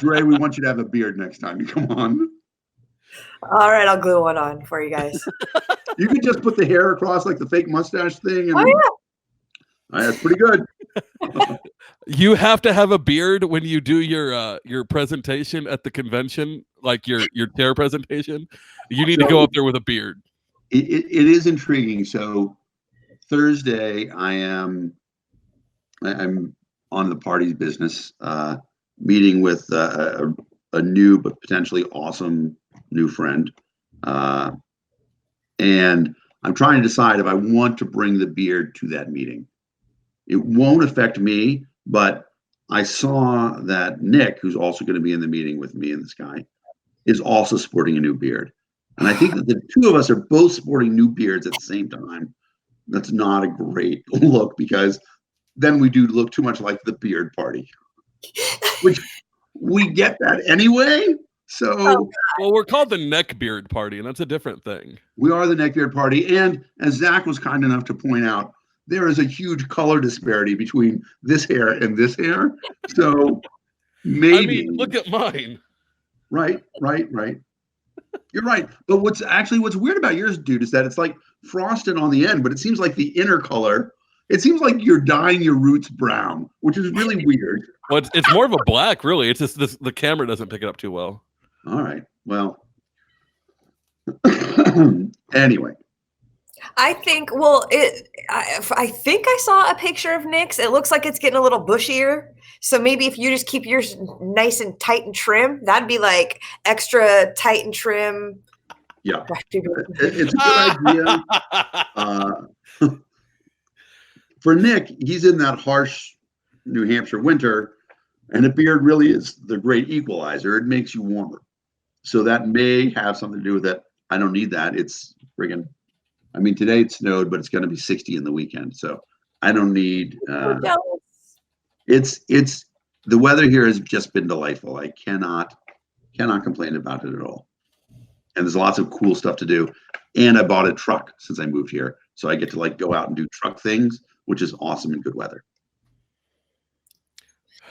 Dre, we want you to have a beard next time you come on. All right, I'll glue one on for you guys. You could just put the hair across like the fake mustache thing. And, oh, yeah. That's pretty good. You have to have a beard when you do your presentation at the convention, like your chair presentation. You need to go up there with a beard. It is intriguing. So Thursday, I'm on the party's business, meeting with a new but potentially awesome new friend, and I'm trying to decide if I want to bring the beard to that meeting. It won't affect me, but I saw that Nick, who's also going to be in the meeting with me and this guy, is also sporting a new beard. And I think that the two of us are both sporting new beards at the same time. That's not a great look, because then we do look too much like the beard party, which we get that anyway. So, well, we're called the neck beard party, and that's a different thing. We are the neck beard party. And as Zach was kind enough to point out, there is a huge color disparity between this hair and this hair. So maybe. I mean, look at mine. Right. You're right. But what's weird about yours, dude, is that it's like frosted on the end, but it seems like the inner color, it seems like you're dyeing your roots brown, which is really weird. Well, it's more of a black, really. It's just the camera doesn't pick it up too well. All right. Well, anyway. I think, I think I saw a picture of Nick's. It looks like it's getting a little bushier. So maybe if you just keep yours nice and tight and trim, that'd be like extra tight and trim. Yeah. It's a good idea. For Nick, he's in that harsh New Hampshire winter, and a beard really is the great equalizer. It makes you warmer. So that may have something to do with it. I don't need that. It's friggin', I mean, today it snowed, but it's going to be 60 in the weekend. So I don't need, it's the weather here has just been delightful. I cannot complain about it at all. And there's lots of cool stuff to do. And I bought a truck since I moved here. So I get to like go out and do truck things, which is awesome in good weather.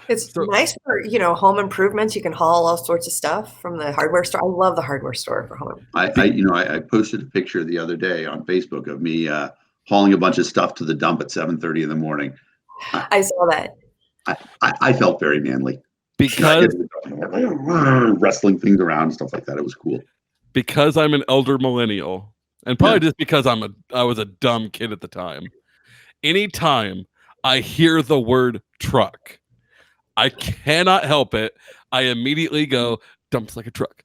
It's nice for, home improvements. You can haul all sorts of stuff from the hardware store. I love the hardware store for home. I posted a picture the other day on Facebook of me hauling a bunch of stuff to the dump at 7:30 in the morning. I saw that. I felt very manly. Because wrestling things around and stuff like that. It was cool. Because I'm an elder millennial, and probably just because I was a dumb kid at the time. Anytime I hear the word truck, I cannot help it. I immediately go, dumps like a truck.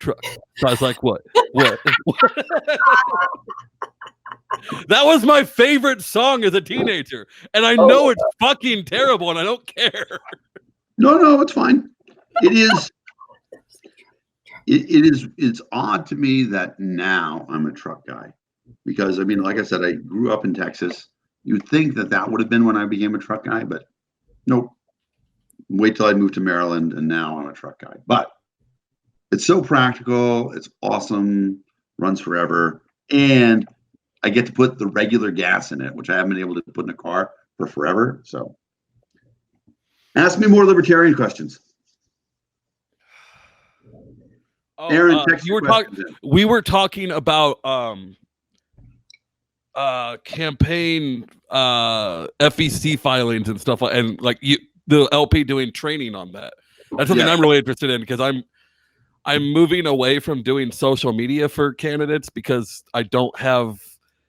So I was like, what? That was my favorite song as a teenager. And I know it's fucking terrible and I don't care. No, it's fine. It's odd to me that now I'm a truck guy. Because, I mean, like I said, I grew up in Texas. You'd think that would have been when I became a truck guy, but nope. Wait till I moved to Maryland, and now I'm a truck guy. But it's so practical. It's awesome. Runs forever. And I get to put the regular gas in it, which I haven't been able to put in a car for forever. So ask me more libertarian questions. Aaron, we were talking about campaign FEC filings and stuff, and like the LP doing training on that. That's something I'm really interested in, because I'm moving away from doing social media for candidates because I don't have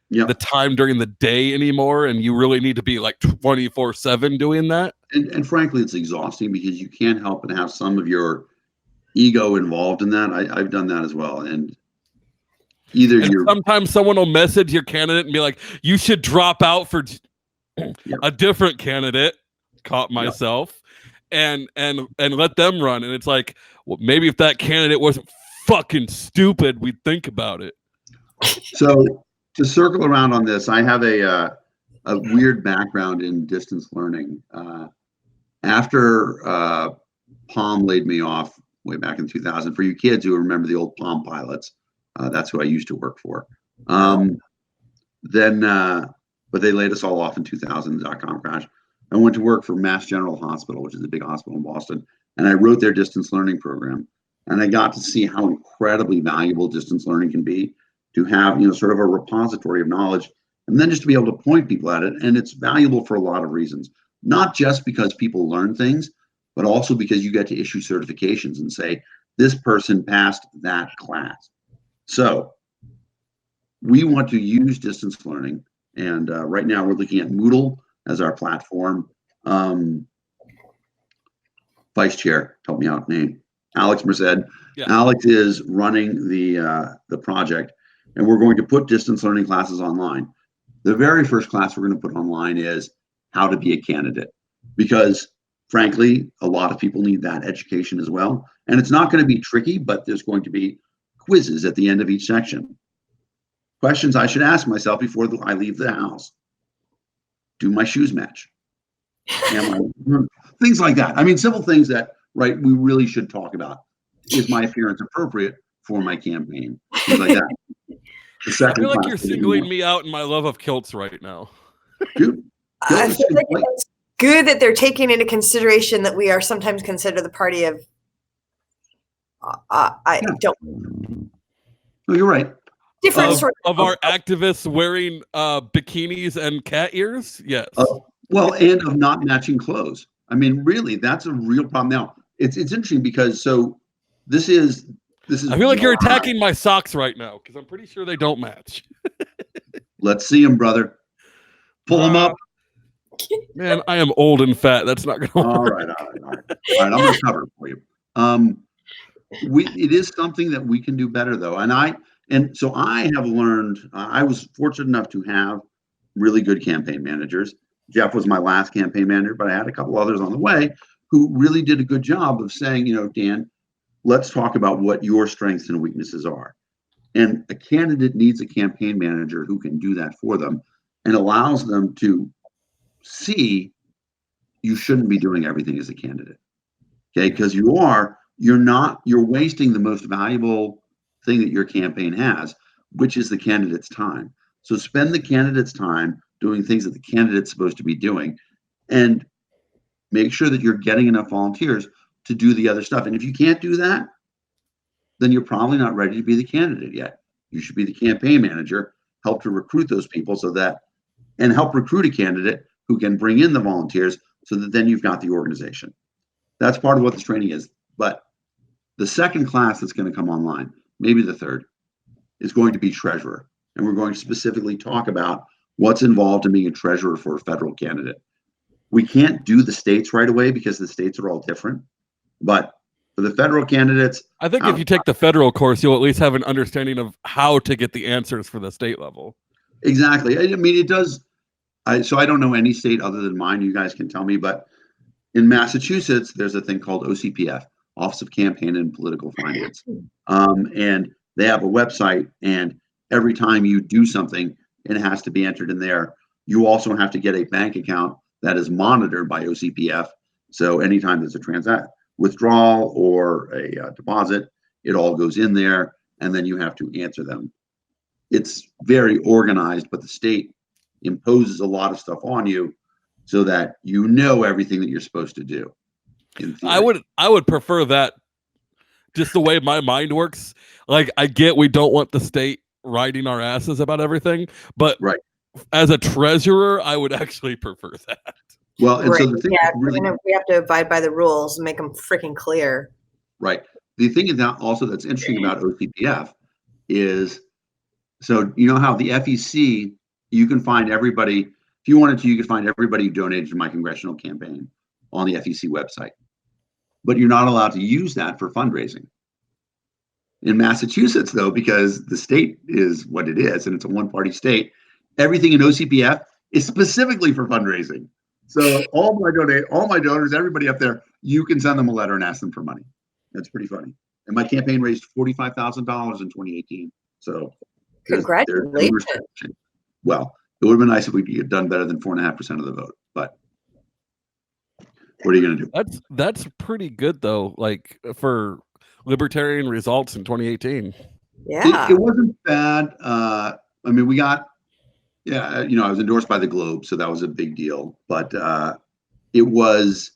the time during the day anymore, and you really need to be like 24/7 doing that. And frankly, it's exhausting because you can't help but have some of your ego involved in that. I've done that as well, and sometimes someone will message your candidate and be like, "You should drop out for a different candidate." Caught myself, and let them run, and it's like, well, maybe if that candidate wasn't fucking stupid, we'd think about it. So to circle around on this, I have a weird background in distance learning. After Palm laid me off way back in 2000, for you kids who remember the old Palm pilots, that's who I used to work for. But they laid us all off in 2000, the dot-com crash. I went to work for Mass General Hospital, which is a big hospital in Boston, and I wrote their distance learning program. And I got to see how incredibly valuable distance learning can be, to have, sort of a repository of knowledge, and then just to be able to point people at it. And it's valuable for a lot of reasons, not just because people learn things, but also because you get to issue certifications and say, this person passed that class. So we want to use distance learning. And right now we're looking at Moodle as our platform. Vice Chair, help me out, name Alex Merced. Yeah. Alex is running the project, and we're going to put distance learning classes online. The very first class we're going to put online is how to be a candidate, because frankly, a lot of people need that education as well. And it's not going to be tricky, but there's going to be quizzes at the end of each section. Questions I should ask myself before I leave the house. Do my shoes match? Things like that. I mean, simple things that, right, we really should talk about. Is my appearance appropriate for my campaign? Things like that. I feel like you're singling me out in my love of kilts right now. Dude, I feel like it's good that they're taking into consideration that we are sometimes considered the party of. Don't. No, you're right. Different sort of our activists wearing bikinis and cat ears. Yes. Well, and of not matching clothes. I mean, really, that's a real problem. Now, it's interesting because this is. I feel like you're attacking my socks right now because I'm pretty sure they don't match. Let's see them, brother. Pull them up. Man, I am old and fat. That's not going to work. All right. I'm going to cover it for you. It is something that we can do better, though. And so I have learned, I was fortunate enough to have really good campaign managers. Jeff was my last campaign manager, but I had a couple others on the way who really did a good job of saying, Dan, let's talk about what your strengths and weaknesses are. And a candidate needs a campaign manager who can do that for them and allows them to see you shouldn't be doing everything as a candidate. Okay, because you're wasting the most valuable thing that your campaign has, which is the candidate's time. So spend the candidate's time doing things that the candidate's supposed to be doing, and make sure that you're getting enough volunteers to do the other stuff. And if you can't do that, then you're probably not ready to be the candidate yet. You should be the campaign manager, help to recruit those people and help recruit a candidate who can bring in the volunteers so that then you've got the organization. That's part of what this training is. But the second class that's going to come online, maybe the third, is going to be treasurer. And we're going to specifically talk about what's involved in being a treasurer for a federal candidate. We can't do the states right away because the states are all different. But for the federal candidates, I think if you take the federal course, you'll at least have an understanding of how to get the answers for the state level. Exactly. I mean, it does. So I don't know any state other than mine. You guys can tell me. But in Massachusetts, there's a thing called OCPF, Office of Campaign and Political Finance. And they have a website. And every time you do something, it has to be entered in there. You also have to get a bank account that is monitored by OCPF. So anytime there's a withdrawal or a deposit, it all goes in there, and then you have to answer them. It's very organized, but the state imposes a lot of stuff on you so that you know everything that you're supposed to do. I would prefer that, just the way my mind works. Like, I get we don't want the state riding our asses about everything, but right. As a treasurer, I would actually prefer that. Well, and so the thing we have to abide by the rules and make them freaking clear. Right. The thing is that also that's interesting about OCPF is, so you know how the FEC, you can find everybody, if you wanted to, you could find everybody who donated to my congressional campaign on the FEC website. But you're not allowed to use that for fundraising. In Massachusetts, though, because the state is what it is, and it's a one-party state, everything in OCPF is specifically for fundraising. So all my donors, everybody up there, you can send them a letter and ask them for money. That's pretty funny. And my campaign raised $45,000 in 2018. So congratulations. Well, it would have been nice if we had done better than 4.5% of the vote, but what are you going to do? That's pretty good though. Like for Libertarian results in 2018. Yeah, it wasn't bad. I mean, we got. Yeah, I was endorsed by the Globe, so that was a big deal. But it was,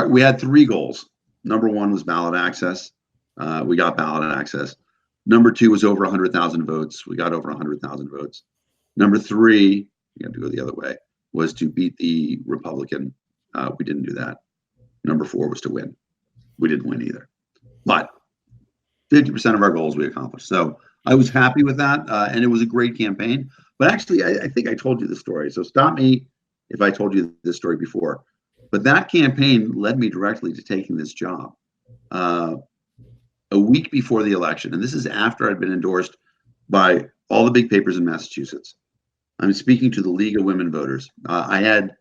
we had 3 goals. Number 1 was ballot access. We got ballot access. Number 2 was over 100,000 votes. We got over 100,000 votes. Number 3, you have to go the other way, was to beat the Republican. We didn't do that. Number 4 was to win. We didn't win either. But 50% of our goals we accomplished. So I was happy with that, and it was a great campaign. But actually, I think I told you the story. So stop me if I told you this story before. But that campaign led me directly to taking this job. A week before the election, and this is after I'd been endorsed by all the big papers in Massachusetts. I'm speaking to the League of Women Voters. I had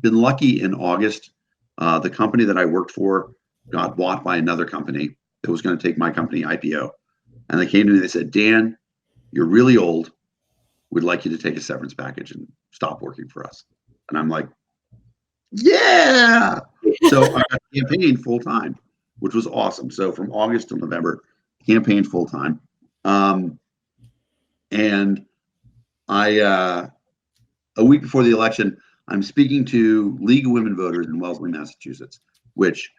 been lucky in August. The company that I worked for got bought by another company that was going to take my company IPO. And they came to me and they said, Dan, you're really old. We'd like you to take a severance package and stop working for us. And I'm like, yeah. So I got campaigned full time, which was awesome. So from August to November, campaigned full time. And a week before the election, I'm speaking to League of Women Voters in Wellesley, Massachusetts, which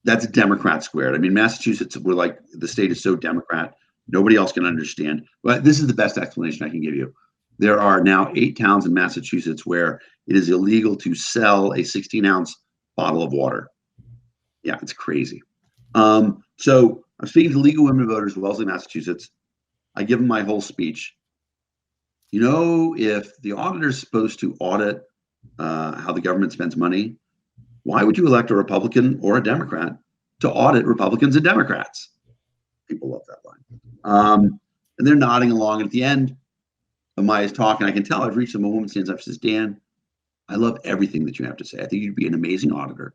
that's Democrat squared. I mean, Massachusetts, we're like, the state is so Democrat. Nobody else can understand. But this is the best explanation I can give you. There are now 8 towns in Massachusetts where it is illegal to sell a 16-ounce bottle of water. Yeah, it's crazy. So I'm speaking to League of Women Voters in Wellesley, Massachusetts. I give them my whole speech. You know, if the auditor's supposed to audit how the government spends money, why would you elect a Republican or a Democrat to audit Republicans and Democrats? People love that line. And they're nodding along. And at the end of my talk, and I can tell I've reached them, a woman stands up and says, Dan, I love everything that you have to say. I think you'd be an amazing auditor.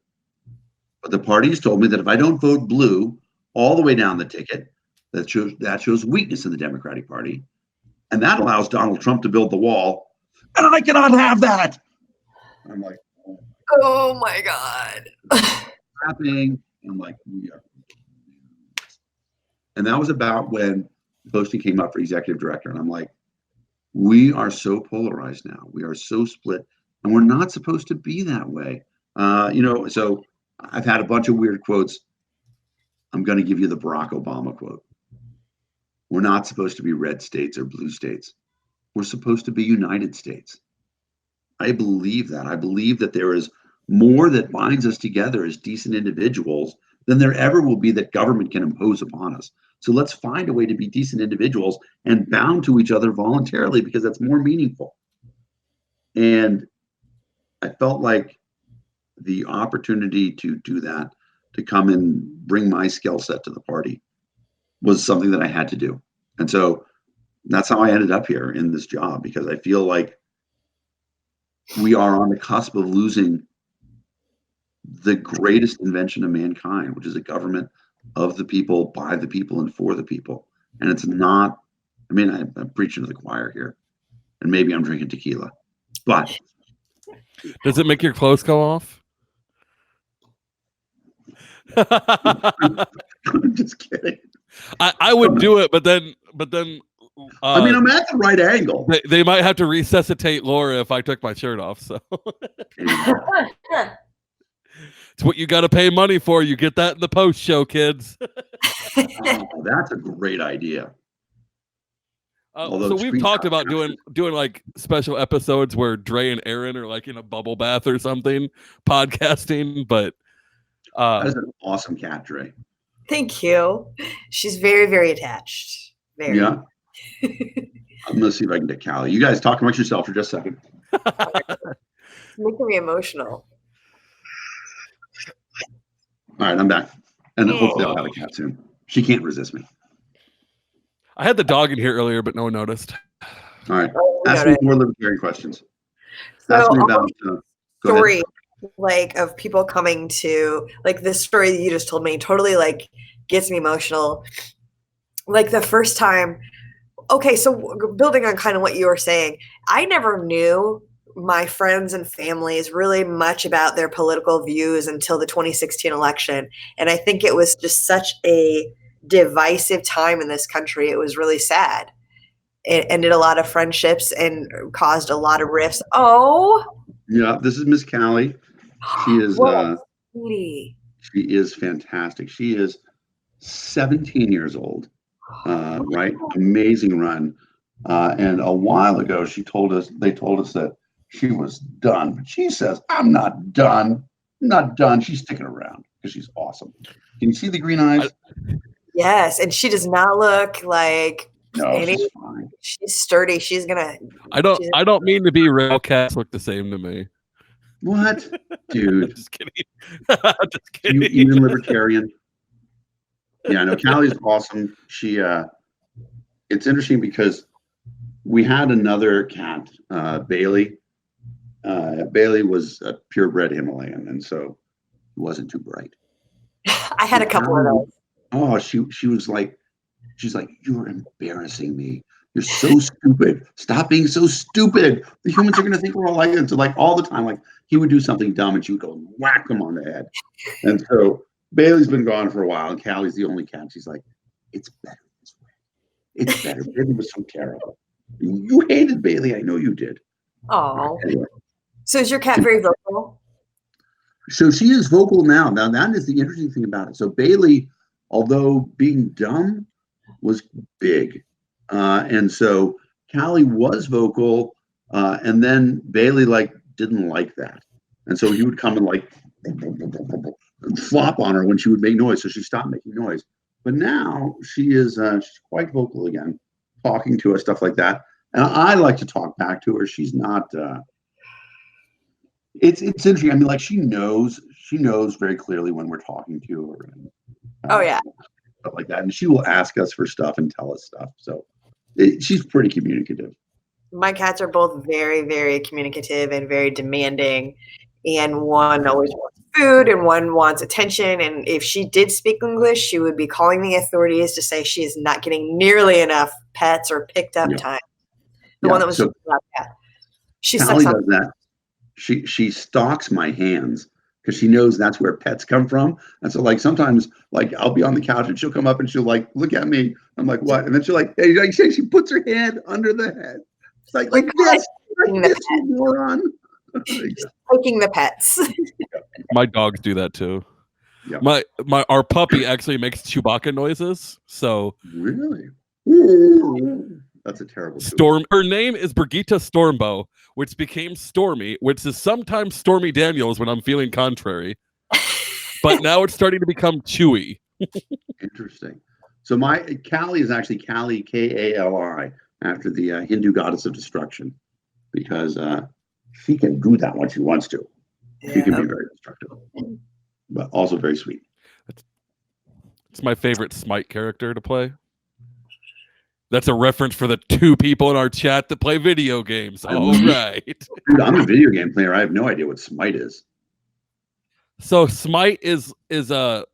But the party has told me that if I don't vote blue all the way down the ticket, that shows weakness in the Democratic Party. And that allows Donald Trump to build the wall. And I cannot have that. I'm like, oh my God. Happening. I'm like, we are. And that was about when the posting came up for executive director. And I'm like, we are so polarized now. We are so split. And we're not supposed to be that way. So I've had a bunch of weird quotes. I'm going to give you the Barack Obama quote. We're not supposed to be red states or blue states. We're supposed to be United States. I believe that. I believe that there is more that binds us together as decent individuals than there ever will be that government can impose upon us. So let's find a way to be decent individuals and bound to each other voluntarily, because that's more meaningful. And I felt like the opportunity to do that, to come and bring my skill set to the party, was something that I had to do. And so that's how I ended up here in this job, because I feel like we are on the cusp of losing the greatest invention of mankind, which is a government of the people, by the people, and for the people. And it's not, I mean, I'm preaching to the choir here, and maybe I'm drinking tequila, but. Does it make your clothes go off? I'm just kidding. I would do it, but then I mean, I'm at the right angle. They might have to resuscitate Laura if I took my shirt off. So it's what you got to pay money for. You get that in the post show, kids. That's a great idea. So we've talked about doing like special episodes where Dre and Aaron are like in a bubble bath or something, podcasting. But that is an awesome cat, Dre. Thank you. She's very, very attached. Very. Yeah. I'm gonna see if I can get Callie. You guys talk amongst yourself for just a second. Making me emotional. All right, I'm back, and hopefully I'll have a cat soon. She can't resist me. I had the dog in here earlier, but no one noticed. All right, ask me more libertarian questions. Ask me about story, like of people coming to, like this story that you just told me, totally like gets me emotional. Like the first time. Okay, so building on kind of what you were saying, I never knew my friends and families really much about their political views until the 2016 election. And I think it was just such a divisive time in this country. It was really sad. It ended a lot of friendships and caused a lot of rifts. Oh, yeah, this is Miss Callie. She is sweetie. She is fantastic. She is 17 years old. Right, amazing run. And a while ago, they told us that she was done, but she says, "I'm not done. I'm not done." She's sticking around because she's awesome. Can you see the green eyes? Yes, and she does not look like. No, she's fine. She's sturdy. She's gonna. I don't mean to be real. Cats look the same to me. What, dude? Just kidding. Just kidding. You even libertarian? Yeah, no, Callie's awesome. She, it's interesting because we had another cat, Bailey. Bailey was a purebred Himalayan, and so it wasn't too bright. I had a couple of those. Oh, she was like, she's like, "You're embarrassing me. You're so stupid. Stop being so stupid. The humans are gonna think we're all like this." So like all the time, like he would do something dumb, and she would go and whack him on the head, and so. Bailey's been gone for a while, and Callie's the only cat. She's like, "It's better this way. It's better." Bailey was so terrible. You hated Bailey. I know you did. Oh. Anyway. So is your cat very vocal? So she is vocal now. Now that is the interesting thing about it. So Bailey, although being dumb, was big, and so Callie was vocal, and then Bailey didn't like that, and so he would come and flop on her when she would make noise, so she stopped making noise. But now she's quite vocal again, talking to us, stuff like that. And I like to talk back to her. She's not. It's interesting. I mean, she knows very clearly when we're talking to her. And, oh yeah, stuff like that, and she will ask us for stuff and tell us stuff. So she's pretty communicative. My cats are both very, very communicative and very demanding, and one always wants food and one wants attention. And if she did speak English, she would be calling the authorities to say she is not getting nearly enough pets or picked up time. The one that was she Callie does that. She stalks my hands because she knows that's where pets come from. And so sometimes I'll be on the couch and she'll come up and she'll look at me. I'm like, "What?" And then she'll hey, she puts her hand under the head. It's like this, you moron. Poking the pets. My dogs do that too. Yep. Our puppy actually makes Chewbacca noises. So really, ooh. That's a terrible tweet. Storm. Her name is Brigitte Stormbow, which became Stormy, which is sometimes Stormy Daniels when I'm feeling contrary. But now it's starting to become Chewy. Interesting. So my Kali is actually Kali, Kali, after the Hindu goddess of destruction, because she can do that when she wants to. Yeah. She can be very destructive, but also very sweet. It's my favorite Smite character to play. That's a reference for the 2 people in our chat that play video games. All right. Dude, I'm a video game player. I have no idea what Smite is. So Smite is a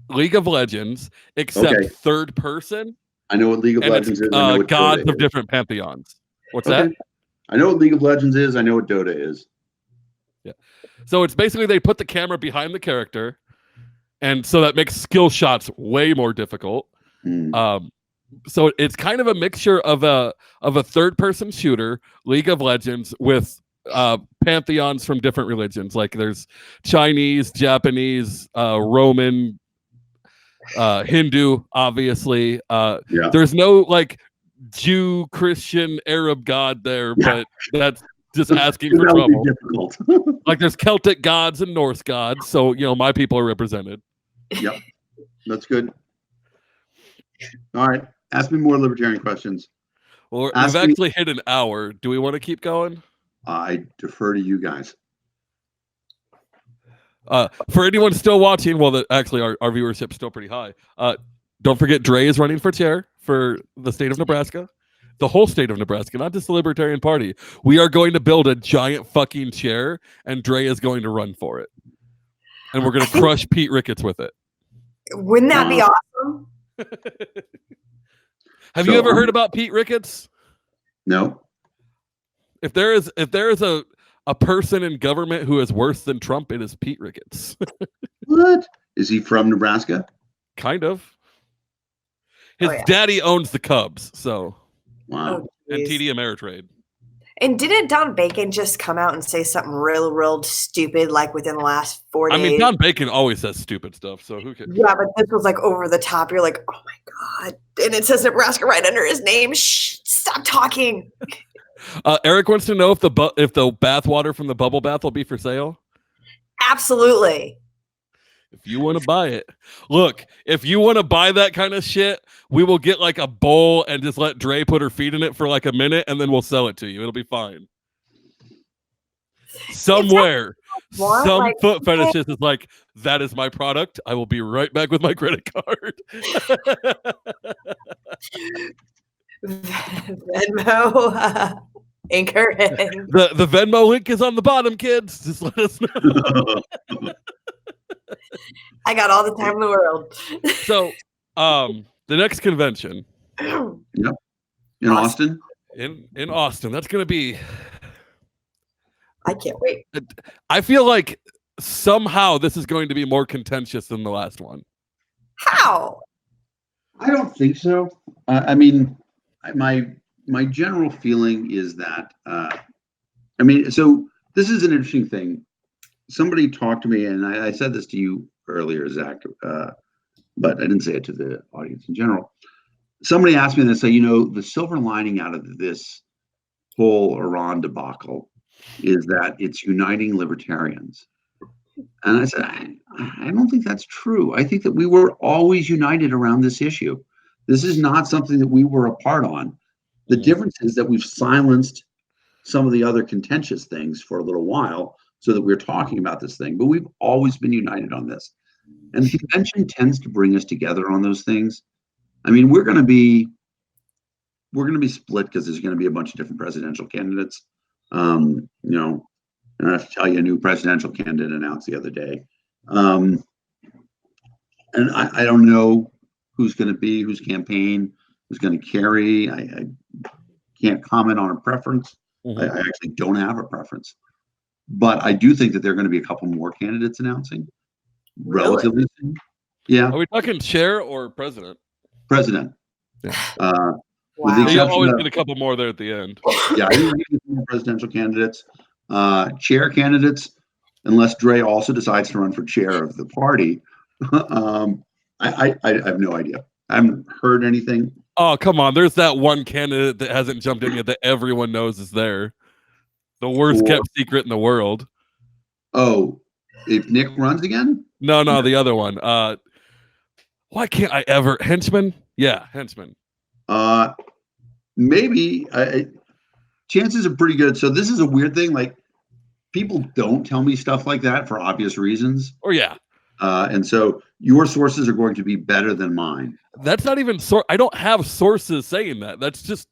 League of Legends, except third person. I know what League of Legends is. I know what gods Dota of is. different pantheons. What's that? I know what League of Legends is. I know what Dota is. Yeah. So it's basically they put the camera behind the character, and so that makes skill shots way more difficult. So it's kind of a mixture of a third person shooter, League of Legends, with pantheons from different religions. Like there's Chinese, Japanese, Roman, Hindu, obviously. There's no like Jew, Christian, Arab god there, but that's just asking for trouble. Like there's Celtic gods and Norse gods, so my people are represented. Yep, that's good. All right, ask me more libertarian questions. Well, we've actually hit an hour. Do we want to keep going? I defer to you guys. For anyone still watching, well, actually our viewership's still pretty high. Don't forget, Dre is running for chair for the state of Nebraska. The whole state of Nebraska, not just the Libertarian Party. We are going to build a giant fucking chair, and Dre is going to run for it. And we're going to crush Pete Ricketts with it. Wouldn't that be awesome? Have you ever heard about Pete Ricketts? No. If there is a person in government who is worse than Trump, it is Pete Ricketts. What? Is he from Nebraska? Kind of. His daddy owns the Cubs, so. Wow. And TD Ameritrade. And didn't Don Bacon just come out and say something real stupid like within the last 4 days? I mean, Don Bacon always says stupid stuff, so who cares? Yeah, but this was like over the top. You're like, oh my God. And it says Nebraska right under his name. Shh, stop talking. Eric wants to know if the bathwater from the bubble bath will be for sale. Absolutely. If you want to buy it. Look, if you want to buy that kind of shit, we will get like a bowl and just let Dre put her feet in it for like a minute, and then we'll sell it to you. It'll be fine. Somewhere, some foot fetishist is like, that is my product. I will be right back with my credit card. Venmo, Anchor. The Venmo link is on the bottom, kids. Just let us know. I got all the time in the world. So, the next convention. Yep. In Austin? In Austin. That's going to be... I can't wait. I feel like somehow this is going to be more contentious than the last one. How? I don't think so. I mean, my general feeling is that, so this is an interesting thing. Somebody talked to me, and I said this to you earlier, Zach, but I didn't say it to the audience in general. Somebody asked me this, say, the silver lining out of this whole Iran debacle is that it's uniting libertarians. And I said, I don't think that's true. I think that we were always united around this issue. This is not something that we were apart on. The difference is that we've silenced some of the other contentious things for a little while so that we're talking about this thing, but we've always been united on this. And the convention tends to bring us together on those things. I mean, we're going to be split because there's going to be a bunch of different presidential candidates. I don't have to tell you, a new presidential candidate announced the other day. And I don't know who's going to be, whose campaign is going to carry. I can't comment on a preference. I actually don't have a preference. But I do think that there are going to be a couple more candidates announcing relatively soon. Yeah. Are we talking chair or president? President. Yeah. With the You'll exception always of, get a couple more there at the end. Yeah, I think more presidential candidates, chair candidates, unless Dre also decides to run for chair of the party. I have no idea. I haven't heard anything. Oh, come on. There's that one candidate that hasn't jumped in yet that everyone knows is there. The worst kept secret in the world. Oh, if Nick runs again? No, the other one. Why can't I ever Henchman? Yeah, Henchman. Maybe. Chances are pretty good. So this is a weird thing. Like, people don't tell me stuff like that for obvious reasons. Oh yeah. And so your sources are going to be better than mine. That's not even I don't have sources saying that. That's just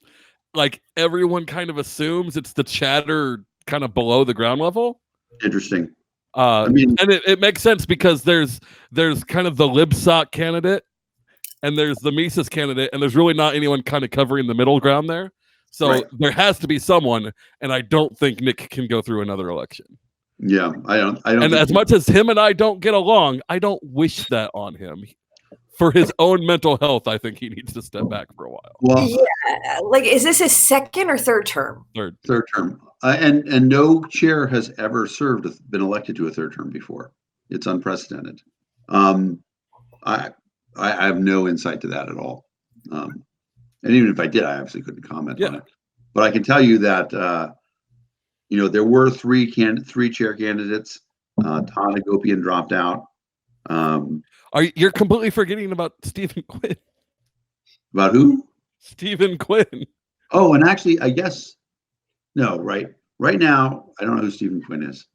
like everyone kind of assumes it's the chatter kind of below the ground level. Interesting. I mean, and it makes sense because there's kind of the LibSoc candidate and there's the Mises candidate, and there's really not anyone kind of covering the middle ground there. So there has to be someone, and I don't think Nick can go through another election. Yeah, I don't. And as much as him and I don't get along, I don't wish that on him. For his own mental health, I think he needs to step back for a while. Well, yeah, like, is this his second or third term? Third term. And no chair has ever been elected to a third term before. It's unprecedented. I have no insight to that at all. And even if I did, I obviously couldn't comment on it. But I can tell you that there were three chair candidates. Todd Agopian dropped out. You're completely forgetting about Stephen Quinn. About who? Stephen Quinn. Oh, and actually, I guess no. Right now, I don't know who Stephen Quinn is.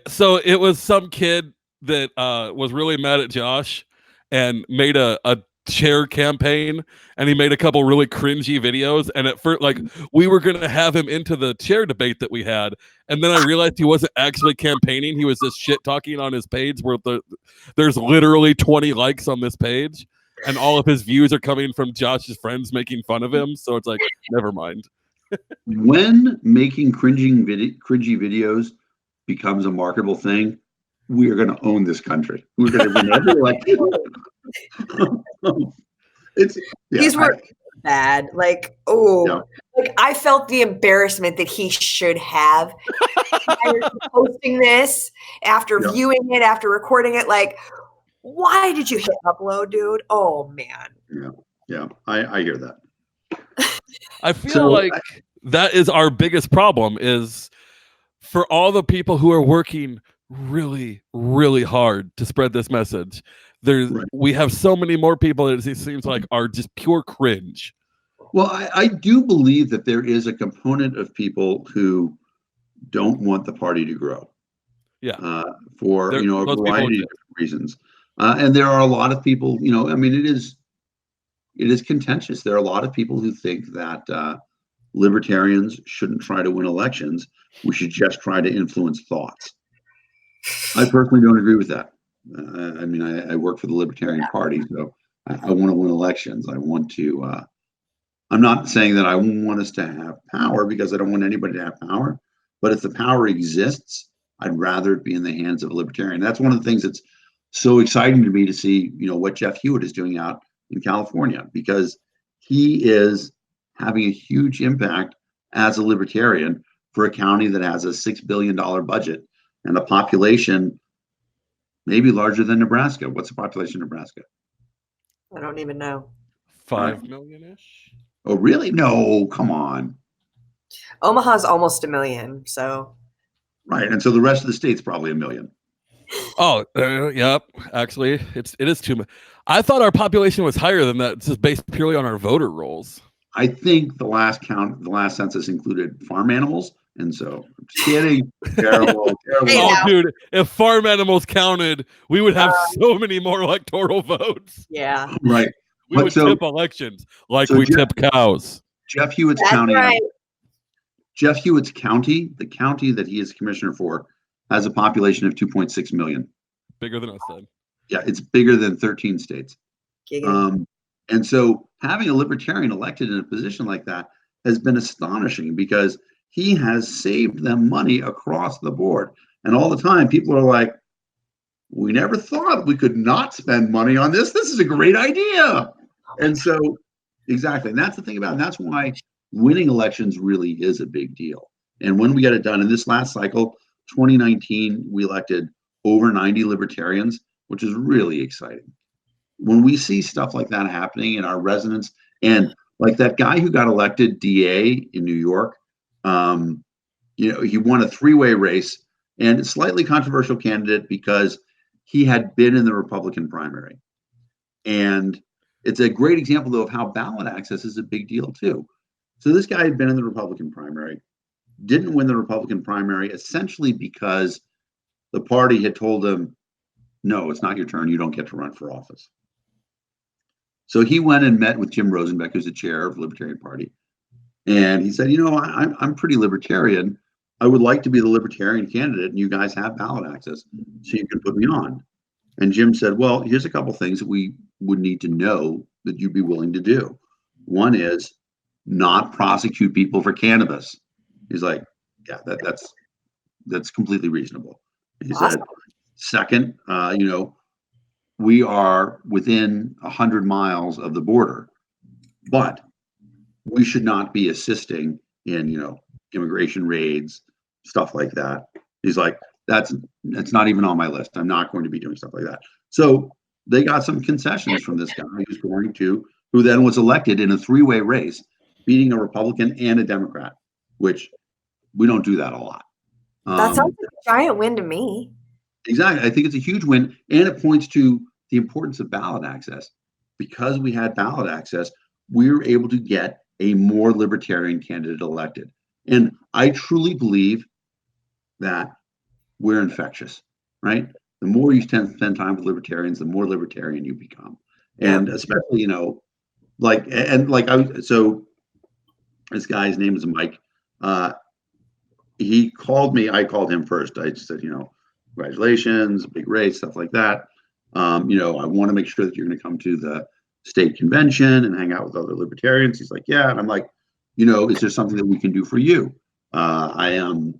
So it was some kid that was really mad at Josh and made a chair campaign, and he made a couple really cringy videos, and at first, like, we were going to have him into the chair debate that we had, and then I realized he wasn't actually campaigning. He was just shit talking on his page where there's literally 20 likes on this page, and all of his views are coming from Josh's friends making fun of him, so it's like, never mind. When making cringy videos becomes a marketable thing, we are going to own this country. We're going to win every election. These were bad. Like, like, I felt the embarrassment that he should have posting this after viewing it, after recording it. Like, why did you hit upload, dude? Oh man. Yeah. I hear that. I feel like that is our biggest problem, is for all the people who are working really, really hard to spread this message. We have so many more people that it seems like are just pure cringe. Well, I do believe that there is a component of people who don't want the party to grow. Yeah. For a variety of reasons. And there are a lot of people, I mean, it is contentious. There are a lot of people who think that libertarians shouldn't try to win elections. We should just try to influence thoughts. I personally don't agree with that. I mean, I work for the Libertarian Party, so I want to win elections. I want to. I'm not saying that I want us to have power, because I don't want anybody to have power. But if the power exists, I'd rather it be in the hands of a libertarian. That's one of the things that's so exciting to me, to see, what Jeff Hewitt is doing out in California, because he is having a huge impact as a libertarian for a county that has a $6 billion budget and a population maybe larger than Nebraska. What's the population of Nebraska? I don't even know. 5 million-ish? Oh, really? No, come on. Omaha's almost 1 million, so. Right, and so the rest of the state's probably 1 million. Oh, yep. Actually, it is too much. I thought our population was higher than that, just based purely on our voter rolls. I think the last census included farm animals, and so I'm just kidding. Terrible. Oh, dude, if farm animals counted, we would have so many more electoral votes. Yeah. Right. We would tip elections like we tip cows. Jeff Hewitt's county. Right. Jeff Hewitt's county, the county that he is commissioner for, has a population of 2.6 million. Bigger than us, then. Yeah, it's bigger than 13 states. And so having a libertarian elected in a position like that has been astonishing, because he has saved them money across the board. And all the time, people are like, we never thought we could not spend money on this. This is a great idea. And so, exactly. And that's the thing about it. And that's why winning elections really is a big deal. And when we get it done, in this last cycle, 2019, we elected over 90 libertarians, which is really exciting. when we see stuff like that happening in our residents, and like that guy who got elected DA in New York, he won a three-way race, and a slightly controversial candidate because he had been in the Republican primary. And it's a great example, though, of how ballot access is a big deal, too. So this guy had been in the Republican primary, didn't win the Republican primary, essentially because the party had told him, no, it's not your turn. You don't get to run for office. So he went and met with Jim Rosenbeck, who's the chair of the Libertarian Party. And he said, I'm pretty libertarian. I would like to be the libertarian candidate, and you guys have ballot access, so you can put me on. And Jim said, well, here's a couple things that we would need to know that you'd be willing to do. One is not prosecute people for cannabis. He's like, yeah, that's completely reasonable. He said, second, we are within 100 miles of the border, but we should not be assisting in, immigration raids, stuff like that. He's like, that's not even on my list. I'm not going to be doing stuff like that. So they got some concessions from this guy who then was elected in a three-way race, beating a Republican and a Democrat, which we don't do that a lot. That sounds like a giant win to me. Exactly. I think it's a huge win, and it points to the importance of ballot access. Because we had ballot access, we were able to get a more libertarian candidate elected. And I truly believe that we're infectious, right? The more you spend time with libertarians, the more libertarian you become. And especially, so this guy's name is Mike. He called me. I called him first. I just said, congratulations, big race, stuff like that. I want to make sure that you're going to come to the state convention and hang out with other libertarians. He's like, yeah. And I'm like, is there something that we can do for you? I'm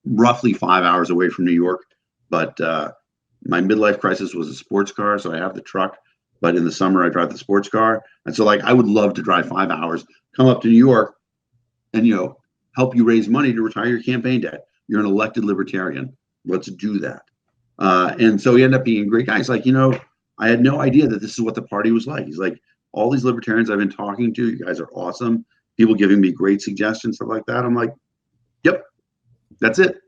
roughly 5 hours away from New York, but my midlife crisis was a sports car. So I have the truck, but in the summer I drive the sports car. And so I would love to drive 5 hours, come up to New York and, help you raise money to retire your campaign debt. You're an elected libertarian. Let's do that. And so he ended up being a great guy. He's like, I had no idea that this is what the party was like. He's like, all these libertarians I've been talking to, you guys are awesome. People giving me great suggestions, stuff like that. I'm like, yep, that's it.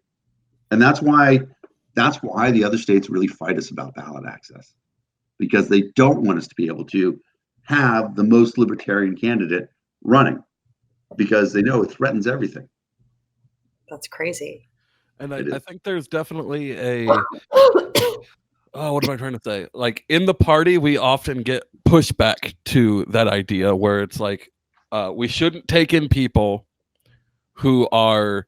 And that's why the other states really fight us about ballot access, because they don't want us to be able to have the most libertarian candidate running, because they know it threatens everything. That's crazy. And I think there's definitely what am I trying to say? Like in the party, we often get pushback to that idea where it's like, we shouldn't take in people who are,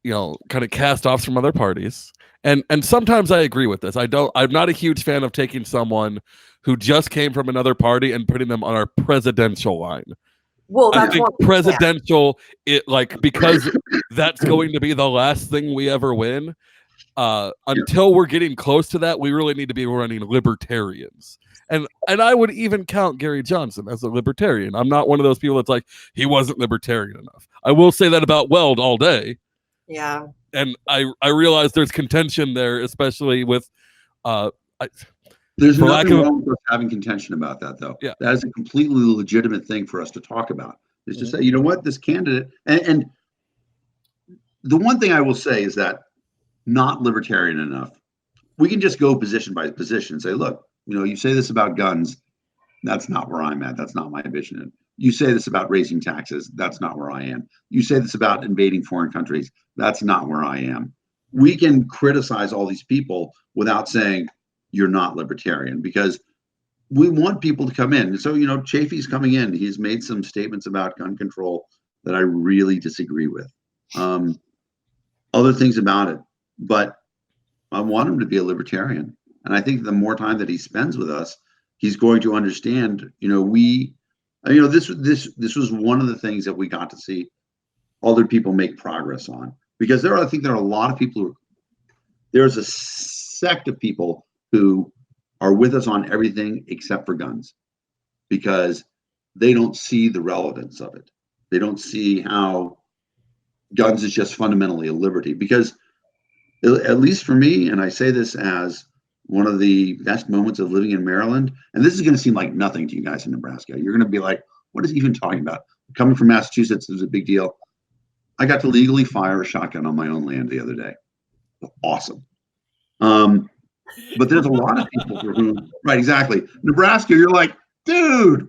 kind of cast off from other parties. And sometimes I agree with this. I'm not a huge fan of taking someone who just came from another party and putting them on our presidential line. Well, I think presidential, because that's going to be the last thing we ever win. Until we're getting close to that, we really need to be running libertarians. And I would even count Gary Johnson as a libertarian. I'm not one of those people that's like, he wasn't libertarian enough. I will say that about Weld all day. Yeah. And I realize there's contention there, especially with there's nothing wrong with having contention about that, though. Yeah. That is a completely legitimate thing for us to talk about, is to say, this candidate, and the one thing I will say is that not libertarian enough. We can just go position by position and say, look, you say this about guns. That's not where I'm at. That's not my vision. You say this about raising taxes. That's not where I am. You say this about invading foreign countries. That's not where I am. We can criticize all these people without saying you're not libertarian, because we want people to come in. So, Chafee's coming in. He's made some statements about gun control that I really disagree with. Other things about it, but I want him to be a libertarian. And I think the more time that he spends with us, he's going to understand, this was one of the things that we got to see other people make progress on, because I think there are a lot of people there's a sect of people who are with us on everything except for guns, because they don't see the relevance of it. They don't see how guns is just fundamentally a liberty, because at least for me, and I say this as one of the best moments of living in Maryland. And this is going to seem like nothing to you guys in Nebraska. You're going to be like, what is he even talking about? Coming from Massachusetts is a big deal. I got to legally fire a shotgun on my own land the other day. Awesome. But there's a lot of people for whom, right, exactly. Nebraska, you're like, dude.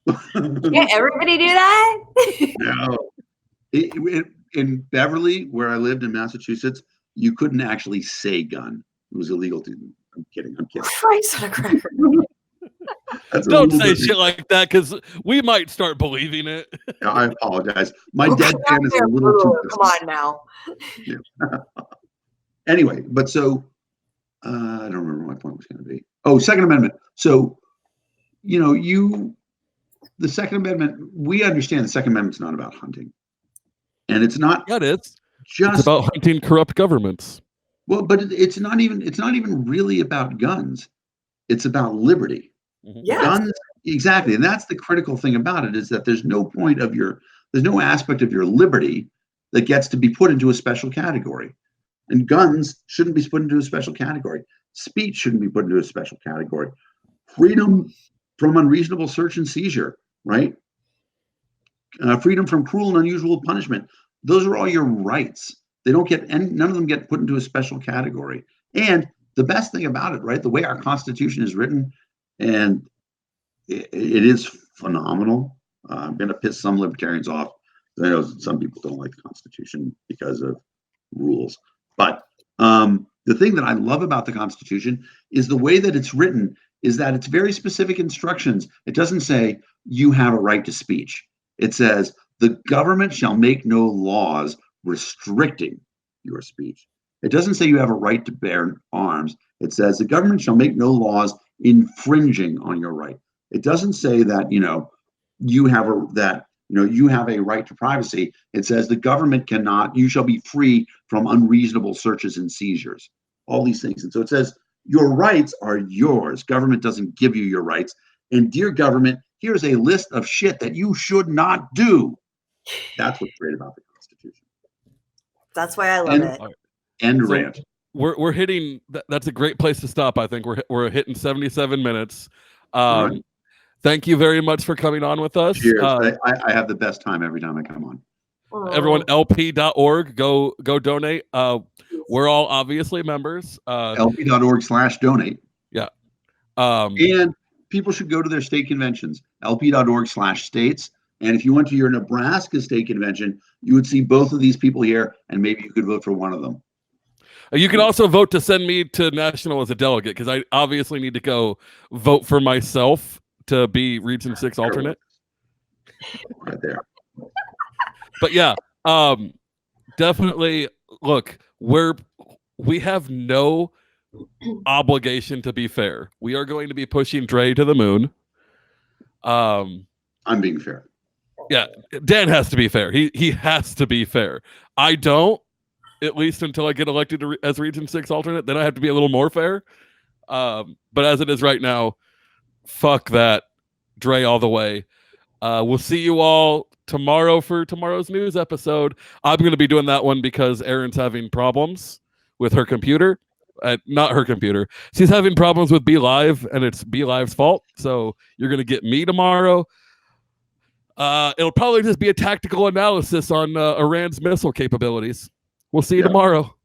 Can't everybody do that? No. In Beverly, where I lived in Massachusetts, you couldn't actually say gun. It was illegal to. I'm kidding. Christ on a cracker. Don't say shit like that, because we might start believing it. Yeah, I apologize. My deadpan is a little too. Come on now. Yeah. Anyway, but so I don't remember what my point was going to be. Oh, Second Amendment. So, the Second Amendment. We understand the Second Amendment's not about hunting, and it's not. Yeah, it's just about hunting corrupt governments. Well, but it's not even really about guns. It's about liberty. Yeah. Guns, exactly. And that's the critical thing about it, is that there's no aspect of your liberty that gets to be put into a special category. And guns shouldn't be put into a special category. Speech shouldn't be put into a special category. Freedom from unreasonable search and seizure, right? Freedom from cruel and unusual punishment. Those are all your rights. None of them get put into a special category. And the best thing about it, right, the way our Constitution is written, and it is phenomenal. I'm going to piss some libertarians off. I know some people don't like the Constitution because of rules. But the thing that I love about the Constitution is the way that it's written is that it's very specific instructions. It doesn't say you have a right to speech. It says the government shall make no laws restricting your speech. It doesn't say you have a right to bear arms. It says the government shall make no laws infringing on your right. It doesn't say that you have a right to privacy. It says the government cannot. You shall be free from unreasonable searches and seizures. All these things, and so it says your rights are yours. Government doesn't give you your rights. And dear government, here's a list of shit that you should not do. That's what's great about the Constitution. That's why I love it. And rant. We're hitting. That's a great place to stop. I think we're hitting 77 minutes. Right. Thank you very much for coming on with us. Cheers. I have the best time every time I come on. Everyone, lp.org. Go donate. We're all obviously members. lp.org/donate. Yeah. And people should go to their state conventions. lp.org/states. And if you went to your Nebraska state convention, you would see both of these people here, and maybe you could vote for one of them. You can also vote to send me to national as a delegate, because I obviously need to go vote for myself to be Region 6 alternate. Right there. But yeah, definitely. Look, we have no obligation to be fair. We are going to be pushing Dre to the moon. I'm being fair. Yeah, Dan has to be fair. He has to be fair. I don't, at least until I get elected as Region 6 alternate. Then I have to be a little more fair. But as it is right now, fuck that. Dre all the way. We'll see you all tomorrow for tomorrow's news episode. I'm going to be doing that one because Erin's having problems with her computer. Not her computer. She's having problems with Be Live, and it's Be Live's fault. So you're going to get me tomorrow. It'll probably just be a tactical analysis on Iran's missile capabilities. We'll see you tomorrow.